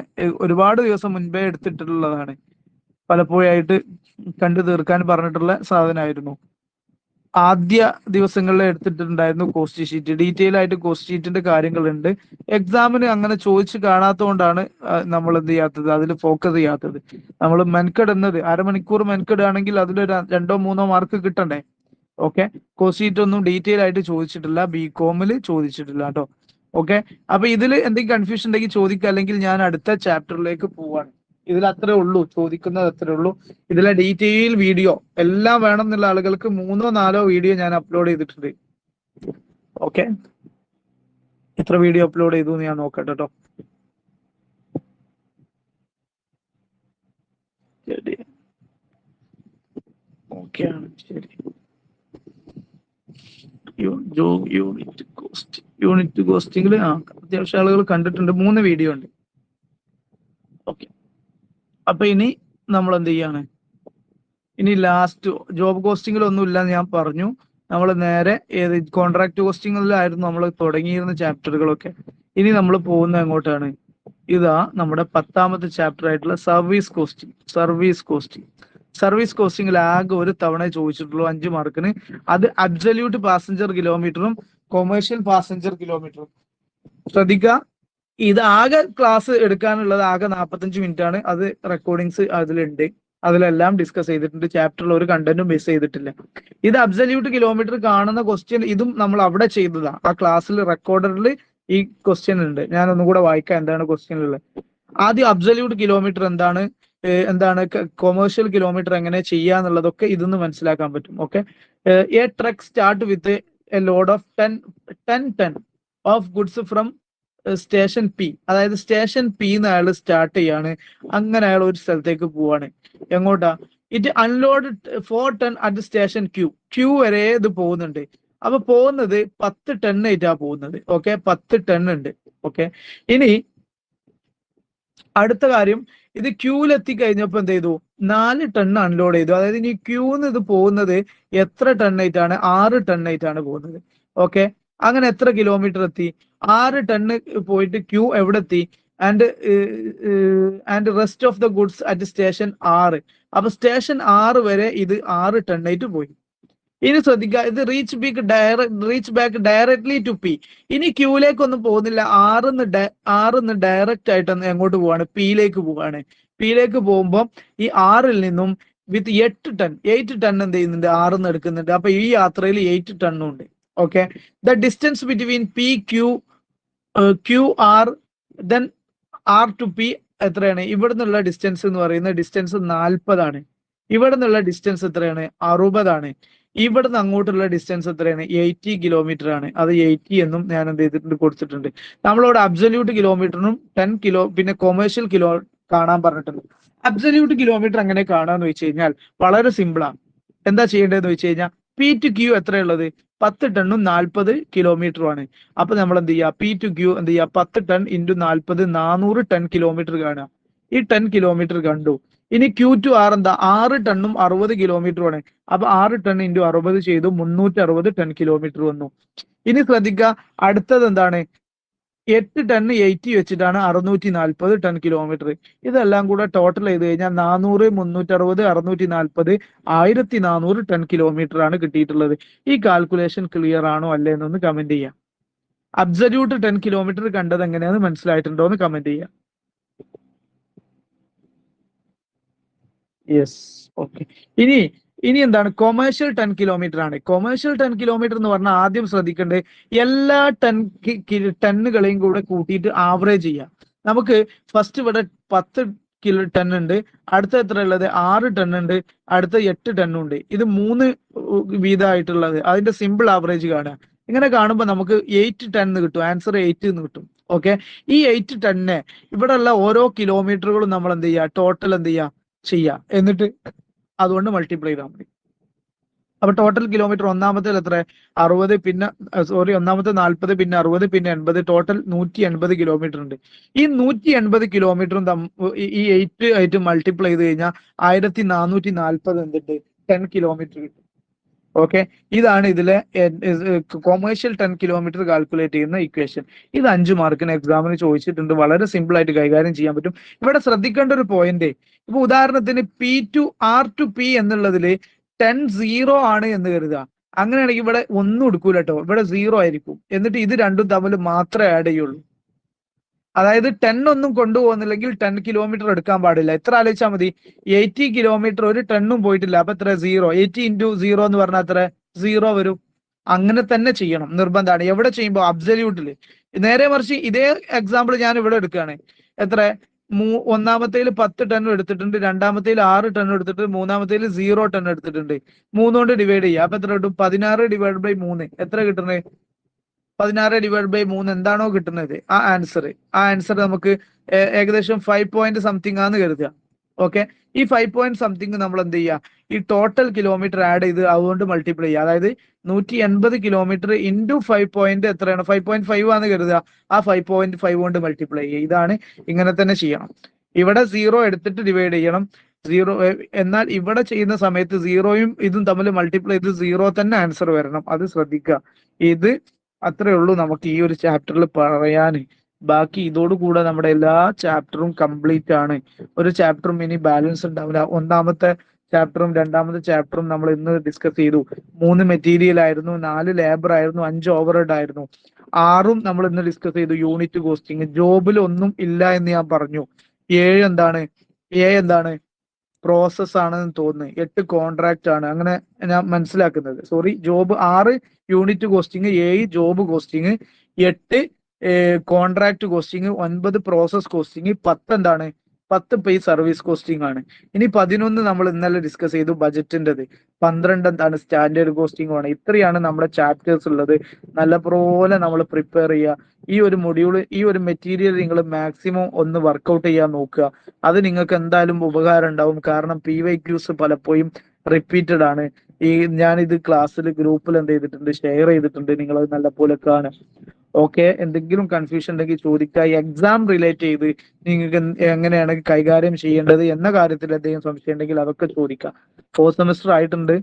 ഒരുപാട് ദിവസം മുൻപേ എടുത്തിട്ടുള്ളതാണ്. പലപ്പോഴായിട്ട് കണ്ടു തീർക്കാൻ പറഞ്ഞിട്ടുള്ള സാധനമായിരുന്നു. ആദ്യ ദിവസങ്ങളിൽ എടുത്തിട്ടുണ്ടായിരുന്നു കോസ്റ്റ് ഷീറ്റ്. ഡീറ്റെയിൽ ആയിട്ട് കോസ്റ്റ് ഷീറ്റിന്റെ കാര്യങ്ങളുണ്ട്. എക്സാമിന് അങ്ങനെ ചോദിച്ചു കാണാത്തതുകൊണ്ടാണ് നമ്മൾ എന്ത് ചെയ്യാത്തത്, അതിൽ ഫോക്കസ് ചെയ്യാത്തത്. നമ്മൾ മെൻകെടുന്നത് അരമണിക്കൂർ മെൻകെടുകയാണെങ്കിൽ അതിലൊരു 2-3 മാർക്ക് കിട്ടണ്ടേ? ഓക്കെ, കോസ്റ്റ് ഷീറ്റ് ഒന്നും ഡീറ്റെയിൽ ആയിട്ട് ചോദിച്ചിട്ടില്ല, ബികോമിൽ ചോദിച്ചിട്ടില്ല കേട്ടോ. ഓക്കെ, അപ്പൊ ഇതിൽ എന്തെങ്കിലും കൺഫ്യൂഷൻ ഉണ്ടെങ്കിൽ ചോദിക്കുക, അല്ലെങ്കിൽ ഞാൻ അടുത്ത ചാപ്റ്ററിലേക്ക് പോവാണ്. ഇതിൽ അത്രേ ഉള്ളൂ, ചോദിക്കുന്നത് അത്രേ ഉള്ളൂ. ഇതിലെ ഡീറ്റെയിൽ വീഡിയോ എല്ലാം വേണം എന്നുള്ള ആളുകൾക്ക് 3-4 വീഡിയോ ഞാൻ അപ്ലോഡ് ചെയ്തിട്ടുണ്ട്. ഓക്കെ, എത്ര വീഡിയോ അപ്ലോഡ് ചെയ്തു എന്ന് ഞാൻ നോക്കട്ടെ കേട്ടോ. ഓക്കെ ആണ്, ശരി. യൂണിറ്റ് കോസ്റ്റിംഗിൽ അത്യാവശ്യം ആളുകൾ കണ്ടിട്ടുണ്ട്. 3 വീഡിയോ ഉണ്ട്. ഓക്കെ, അപ്പൊ ഇനി നമ്മൾ എന്ത് ചെയ്യാണ്? ഇനി ലാസ്റ്റ് ജോബ് കോസ്റ്റിംഗിലൊന്നും ഇല്ലെന്ന് ഞാൻ പറഞ്ഞു. നമ്മൾ നേരെ ഏത് കോൺട്രാക്ട് കോസ്റ്റിംഗിലായിരുന്നു നമ്മൾ തുടങ്ങിയിരുന്ന ചാപ്റ്ററുകളൊക്കെ. ഇനി നമ്മൾ പോകുന്ന എങ്ങോട്ടാണ്? ഇതാ നമ്മുടെ 10ാമത്തെ ചാപ്റ്റർ ആയിട്ടുള്ള സർവീസ് കോസ്റ്റിംഗ്. സർവീസ് കോസ്റ്റിംഗിൽ ആകെ ഒരു തവണ ചോദിച്ചിട്ടുള്ളൂ 5 മാർക്കിന്. അത് അബ്സല്യൂട്ട് പാസഞ്ചർ കിലോമീറ്ററും കൊമേഴ്ഷ്യൽ പാസഞ്ചർ കിലോമീറ്ററും. ശ്രദ്ധിക്കുക, ഇത് ആകെ ക്ലാസ് എടുക്കാനുള്ളത് ആകെ 45 മിനിറ്റ് ആണ്. അത് റെക്കോർഡിങ്സ് അതിലുണ്ട്, അതിലെല്ലാം ഡിസ്കസ് ചെയ്തിട്ടുണ്ട്. ചാപ്റ്ററിൽ ഒരു കണ്ടന്റും മിസ് ചെയ്തിട്ടില്ല. ഇത് അബ്സല്യൂട്ട് കിലോമീറ്റർ കാണുന്ന ക്വസ്റ്റ്യൻ, ഇതും നമ്മൾ അവിടെ ചെയ്തതാ. ആ ക്ലാസ്സിൽ റെക്കോർഡറിൽ ഈ ക്വസ്റ്റ്യൻ ഉണ്ട്. ഞാൻ ഒന്നും കൂടെ വായിക്കാം എന്താണ് ക്വസ്റ്റ്യനുള്ളത്. ആദ്യം അബ്സല്യൂട്ട് കിലോമീറ്റർ എന്താണ്, കൊമേഴ്ഷ്യൽ കിലോമീറ്റർ എങ്ങനെ ചെയ്യാന്നുള്ളതൊക്കെ ഇതൊന്ന് മനസ്സിലാക്കാൻ പറ്റും. Okay, a truck start with a load of 10 ton of goods from station P. അതായത് സ്റ്റേഷൻ പി എന്ന് അയാൾ സ്റ്റാർട്ട് ചെയ്യാണ്. അങ്ങനെ അയാൾ ഒരു സ്ഥലത്തേക്ക് പോവാണ്. എങ്ങോട്ടാ? It unload 4 ton at station Q വരെ ഇത് പോകുന്നുണ്ട്. അപ്പൊ പോകുന്നത് 10 ടൺ ആയിട്ടാ പോകുന്നത്. ഓക്കെ, 10 ടൺ ഉണ്ട്. ഓക്കെ, ഇനി അടുത്ത കാര്യം, ഇത് ക്യൂവിൽ എത്തിക്കഴിഞ്ഞപ്പോ എന്ത് ചെയ്തു? 4 ടൺ അൺലോഡ് ചെയ്തു. അതായത് ഇനി ക്യൂന്ന് ഇത് പോകുന്നത് എത്ര ടൺ ആയിട്ടാണ്? 6 ടൺ ആയിട്ടാണ് പോകുന്നത്. ഓക്കെ, അങ്ങനെ എത്ര കിലോമീറ്റർ എത്തി? 6 ടണ്ണ് പോയിട്ട് ക്യൂ എവിടെ എത്തി? And rest of the goods at station 6. അപ്പൊ സ്റ്റേഷൻ 6 വരെ ഇത് 6 ടൺ ആയിട്ട് പോയി. ഇനി ശ്രദ്ധിക്കുക, ഇത് reach back directly to P. ഇനി ക്യൂയിലേക്കൊന്നും പോകുന്നില്ല. 6 ഡയറക്റ്റ് ആയിട്ട് എങ്ങോട്ട് പോവാണ്? പിയിലേക്ക് പോവാണ്. പിയിലേക്ക് പോകുമ്പോൾ ഈ 6-ൽ നിന്നും വിത്ത് 8 ടൺ എന്ത് ചെയ്യുന്നുണ്ട്? 6 എടുക്കുന്നുണ്ട്. അപ്പൊ ഈ യാത്രയിൽ 8 ടണ്ണും ഉണ്ട്. Okay, the distance between P Q R then R to P എത്രയാണ്? ഇവിടെ നിന്നുള്ള ഡിസ്റ്റൻസ് എന്ന് പറയുന്നത് ഡിസ്റ്റൻസ് 40 ആണ്. ഇവിടെ നിന്നുള്ള ഡിസ്റ്റൻസ് എത്രയാണ്? 60 ആണ്. ഇവിടുന്ന് അങ്ങോട്ടുള്ള ഡിസ്റ്റൻസ് എത്രയാണ്? 80 കിലോമീറ്റർ ആണ്. അത് 80 എന്നും ഞാൻ എന്ത് ചെയ്തിട്ടുണ്ട്? കൊടുത്തിട്ടുണ്ട്. നമ്മളോട് അബ്സല്യൂട്ട് കിലോമീറ്ററിനും 10 കിലോ, പിന്നെ കൊമേഴ്ഷ്യൽ കാണാൻ പറഞ്ഞിട്ടുണ്ട്. അബ്സല്യൂട്ട് കിലോമീറ്റർ എങ്ങനെ കാണാന്ന് വെച്ച് കഴിഞ്ഞാൽ വളരെ സിമ്പിളാണ്. എന്താ ചെയ്യേണ്ടതെന്ന് വെച്ച് കഴിഞ്ഞാൽ പി ടു ക്യൂ എത്രയുള്ളത് 10 ടണ്ണും 40 കിലോമീറ്ററുമാണ്. അപ്പൊ നമ്മൾ എന്ത് ചെയ്യുക, പി ടു ക്യൂ എന്ത് ചെയ്യുക, 10 ടൺ ഇൻറ്റു 40 400 ടൺ കിലോമീറ്റർ കാണുക. ഈ 10 കിലോമീറ്റർ കണ്ടു. ഇനി ക്യൂ ടു ആർ എന്താ, 6 ടണ്ണും 60 കിലോമീറ്ററുമാണ്. അപ്പൊ 6 ടൺ ഇൻറ്റു 60 ചെയ്തു 360 ടൺ കിലോമീറ്റർ വന്നു. ഇനി ശ്രദ്ധിക്കുക, അടുത്തത് എന്താണ്, 8 ടൺ 80 വെച്ചിട്ടാണ് 640 ടൺ കിലോമീറ്റർ. ഇതെല്ലാം കൂടെ ടോട്ടൽ ചെയ്ത് കഴിഞ്ഞാൽ 400 360 640 1400 ടൺ കിലോമീറ്റർ ആണ് കിട്ടിയിട്ടുള്ളത്. ഈ കാൽക്കുലേഷൻ ക്ലിയർ ആണോ അല്ലേ എന്നൊന്ന് കമന്റ് ചെയ്യാം. അബ്സല്യൂട്ട് 10 കിലോമീറ്റർ കണ്ടത് എങ്ങനെയാന്ന് മനസ്സിലായിട്ടുണ്ടോ എന്ന് കമന്റ് ചെയ്യാം. Yes, okay. ഇനി എന്താണ്, കൊമേഴ്ഷ്യൽ 10 കിലോമീറ്റർ ആണ്. കൊമേഴ്ഷ്യൽ 10 കിലോമീറ്റർ എന്ന് പറഞ്ഞാൽ ആദ്യം ശ്രദ്ധിക്കേണ്ടത് എല്ലാ ടണ്ണുകളെയും കൂടെ കൂട്ടിയിട്ട് ആവറേജ് ചെയ്യാം. നമുക്ക് ഫസ്റ്റ് ഇവിടെ 10 ടൺ ഉണ്ട്, അടുത്ത എത്ര ഉള്ളത് 6 ടൺ ഉണ്ട്, അടുത്ത 8 ടണ്ണും ഉണ്ട്. ഇത് 3 വീതമായിട്ടുള്ളത്, അതിന്റെ സിമ്പിൾ ആവറേജ് കാണുക. ഇങ്ങനെ കാണുമ്പോൾ നമുക്ക് 8 ടൺ എന്ന് കിട്ടും, ആൻസർ 8 എന്ന് കിട്ടും. ഓക്കെ, ഈ 8 ടണ്ണിനെ ഇവിടെ ഉള്ള ഓരോ കിലോമീറ്ററുകളും നമ്മൾ എന്ത് ചെയ്യുക, ടോട്ടൽ എന്ത് ചെയ്യുക, എന്നിട്ട് അതുകൊണ്ട് മൾട്ടിപ്ലൈ ചെയ്താൽ മതി. അപ്പൊ ടോട്ടൽ കിലോമീറ്റർ ഒന്നാമത്തെ എത്ര 60, പിന്നെ ഒന്നാമത്തെ 40, പിന്നെ 60, പിന്നെ 80, ടോട്ടൽ 180 കിലോമീറ്റർ ഉണ്ട്. ഈ 180 കിലോമീറ്ററും ഈ 8 ആയിട്ട് മൾട്ടിപ്ലൈ ചെയ്ത് കഴിഞ്ഞാൽ 1440 എന്തുണ്ട് 10 കിലോമീറ്റർ കിട്ടും. ഓക്കെ, ഇതാണ് ഇതിലെ കൊമേഴ്ഷ്യൽ 10 കിലോമീറ്റർ കാൽക്കുലേറ്റ് ചെയ്യുന്ന ഇക്വേഷൻ. ഇത് 5 മാർക്കിന് എക്സാമിന് ചോദിച്ചിട്ടുണ്ട്. വളരെ സിമ്പിൾ ആയിട്ട് കൈകാര്യം ചെയ്യാൻ പറ്റും. ഇവിടെ ശ്രദ്ധിക്കേണ്ട ഒരു പോയിന്റ്, ഇപ്പൊ ഉദാഹരണത്തിന് P to R to P എന്നുള്ളതില് 10 0 ആണ് എന്ന് കരുതുക. അങ്ങനെയാണെങ്കിൽ ഇവിടെ ഒന്നും എടുക്കൂല കേട്ടോ, ഇവിടെ 0 ആയിരിക്കും. എന്നിട്ട് ഇത് രണ്ടും തമ്മിൽ മാത്രമേ ആഡ് ചെയ്യുള്ളൂ. അതായത് 10 ഒന്നും കൊണ്ടുപോകുന്നില്ലെങ്കിൽ 10 കിലോമീറ്റർ എടുക്കാൻ പാടില്ല. എത്ര ആലോചിച്ചാൽ മതി, 80 കിലോമീറ്റർ ഒരു ടണ്ണും പോയിട്ടില്ല, അപ്പൊ എത്ര 0. 80 ഇൻറ്റു 0 എന്ന് പറഞ്ഞാൽ എത്ര 0 വരും. അങ്ങനെ തന്നെ ചെയ്യണം, നിർബന്ധമാണ്. എവിടെ ചെയ്യുമ്പോൾ അബ്സല്യൂട്ടില്. നേരെ മറിച്ച് ഇതേ എക്സാമ്പിൾ ഞാൻ ഇവിടെ എടുക്കുകയാണ്. എത്ര, ഒന്നാമത്തേൽ 10 ടൺ എടുത്തിട്ടുണ്ട്, രണ്ടാമത്തേൽ 6 ടൺ എടുത്തിട്ട്, മൂന്നാമത്തേൽ 0 ടൺ എടുത്തിട്ടുണ്ട്. 3 കൊണ്ട് ഡിവൈഡ് ചെയ്യുക, അപ്പൊ എത്ര കിട്ടും, 16 ഡിവൈഡ് ബൈ 3 എത്ര കിട്ടുന്നത്, 16 ഡിവൈഡ് ബൈ 3 എന്താണോ കിട്ടുന്നത് ആ ആൻസർ നമുക്ക് ഏകദേശം 5 പോയിന്റ് സംതിങ് ആന്ന് കരുതുക. ഓക്കെ, ഈ 5 പോയിന്റ് സംതിങ് നമ്മൾ എന്ത് ചെയ്യുക, ഈ ടോട്ടൽ കിലോമീറ്റർ ആഡ് ചെയ്ത് അതുകൊണ്ട് മൾട്ടിപ്ലൈ ചെയ്യുക. അതായത് 180 കിലോമീറ്റർ ഇൻറ്റു 5 പോയിന്റ് എത്രയാണ്, 5.5 ആന്ന് കരുതുക. ആ 5.5 കൊണ്ട് മൾട്ടിപ്ലൈ ചെയ്യുക. ഇതാണ്, ഇങ്ങനെ തന്നെ ചെയ്യണം. ഇവിടെ 0 എടുത്തിട്ട് ഡിവൈഡ് ചെയ്യണം. 0 എന്നാൽ ഇവിടെ ചെയ്യുന്ന സമയത്ത് 0യും ഇതും തമ്മിൽ മൾട്ടിപ്ലൈ ചെയ്ത് 0 തന്നെ ആൻസർ വരണം. അത് ശ്രദ്ധിക്കുക. ഇത് അത്രേ ഉള്ളൂ നമുക്ക് ഈ ഒരു ചാപ്റ്ററിൽ പറയാന്. ബാക്കി ഇതോടുകൂടെ നമ്മുടെ എല്ലാ ചാപ്റ്ററും കംപ്ലീറ്റ് ആണ്. ഒരു ചാപ്റ്ററും ഇനി ബാലൻസ് ഉണ്ടാവില്ല. ഒന്നാമത്തെ ചാപ്റ്ററും രണ്ടാമത്തെ ചാപ്റ്ററും നമ്മൾ ഇന്ന് ഡിസ്കസ് ചെയ്തു. 3 മെറ്റീരിയൽ ആയിരുന്നു, 4 ലേബർ ആയിരുന്നു, 5 ഓവർഹെഡ് ആയിരുന്നു. 6ഉം നമ്മൾ ഇന്ന് ഡിസ്കസ് ചെയ്തു. യൂണിറ്റ് കോസ്റ്റിംഗ്, ജോബിൽ ഒന്നും ഇല്ല എന്ന് ഞാൻ പറഞ്ഞു. 7 എന്താണ് പ്രോസസ് ആണെന്ന് തോന്നുന്നു. 8 കോൺട്രാക്ട് ആണ്, അങ്ങനെ ഞാൻ മനസ്സിലാക്കുന്നത്. Sorry, job 6 unit costing, 7 job costing, 8 contract costing, 9 process costing, 10 Pay service costing ആണ്. ഇനി 11 നമ്മൾ ഇന്നലെ ഡിസ്കസ് ചെയ്തു ബജറ്റിൻ്റെത്. 12 സ്റ്റാൻഡേർഡ് കോസ്റ്റിംഗ് ആണ്. ഇത്രയാണ് നമ്മുടെ ചാപ്റ്റേഴ്സ് ഉള്ളത്. നല്ലപോലെ നമ്മൾ പ്രിപ്പയർ ചെയ്യുക. ഈ ഒരു മൊഡ്യൂള്, ഈ ഒരു മെറ്റീരിയൽ നിങ്ങൾ മാക്സിമം ഒന്ന് വർക്കൗട്ട് ചെയ്യാൻ നോക്കുക. അത് നിങ്ങൾക്ക് എന്തായാലും ഉപകാരം ഉണ്ടാവും. കാരണം PYQs പലപ്പോഴും റിപ്പീറ്റഡ് ആണ്. ഞാനിത് ക്ലാസ്സിൽ ഗ്രൂപ്പിൽ എന്ത് ചെയ്തിട്ടുണ്ട്, ഷെയർ ചെയ്തിട്ടുണ്ട്. നിങ്ങൾ അത് നല്ലപോലെ കാണുക. ഓക്കെ, എന്തെങ്കിലും കൺഫ്യൂഷൻ ഉണ്ടെങ്കിൽ ചോദിക്കുക. എക്സാം റിലേറ്റ് ചെയ്ത് നിങ്ങൾക്ക് എങ്ങനെയാണ് കൈകാര്യം ചെയ്യേണ്ടത് എന്ന കാര്യത്തിൽ എന്തെങ്കിലും സംശയം ഉണ്ടെങ്കിൽ അതൊക്കെ ചോദിക്കാം. 4th സെമസ്റ്റർ ആയിട്ടുണ്ട്,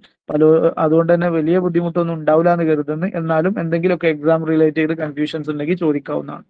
അതുകൊണ്ട് തന്നെ വലിയ ബുദ്ധിമുട്ടൊന്നും ഉണ്ടാവില്ല എന്ന് കരുതുന്നു. എന്നാലും എന്തെങ്കിലുമൊക്കെ എക്സാം റിലേറ്റ് ചെയ്ത് കൺഫ്യൂഷൻസ് ഉണ്ടെങ്കിൽ ചോദിക്കാവുന്നതാണ്.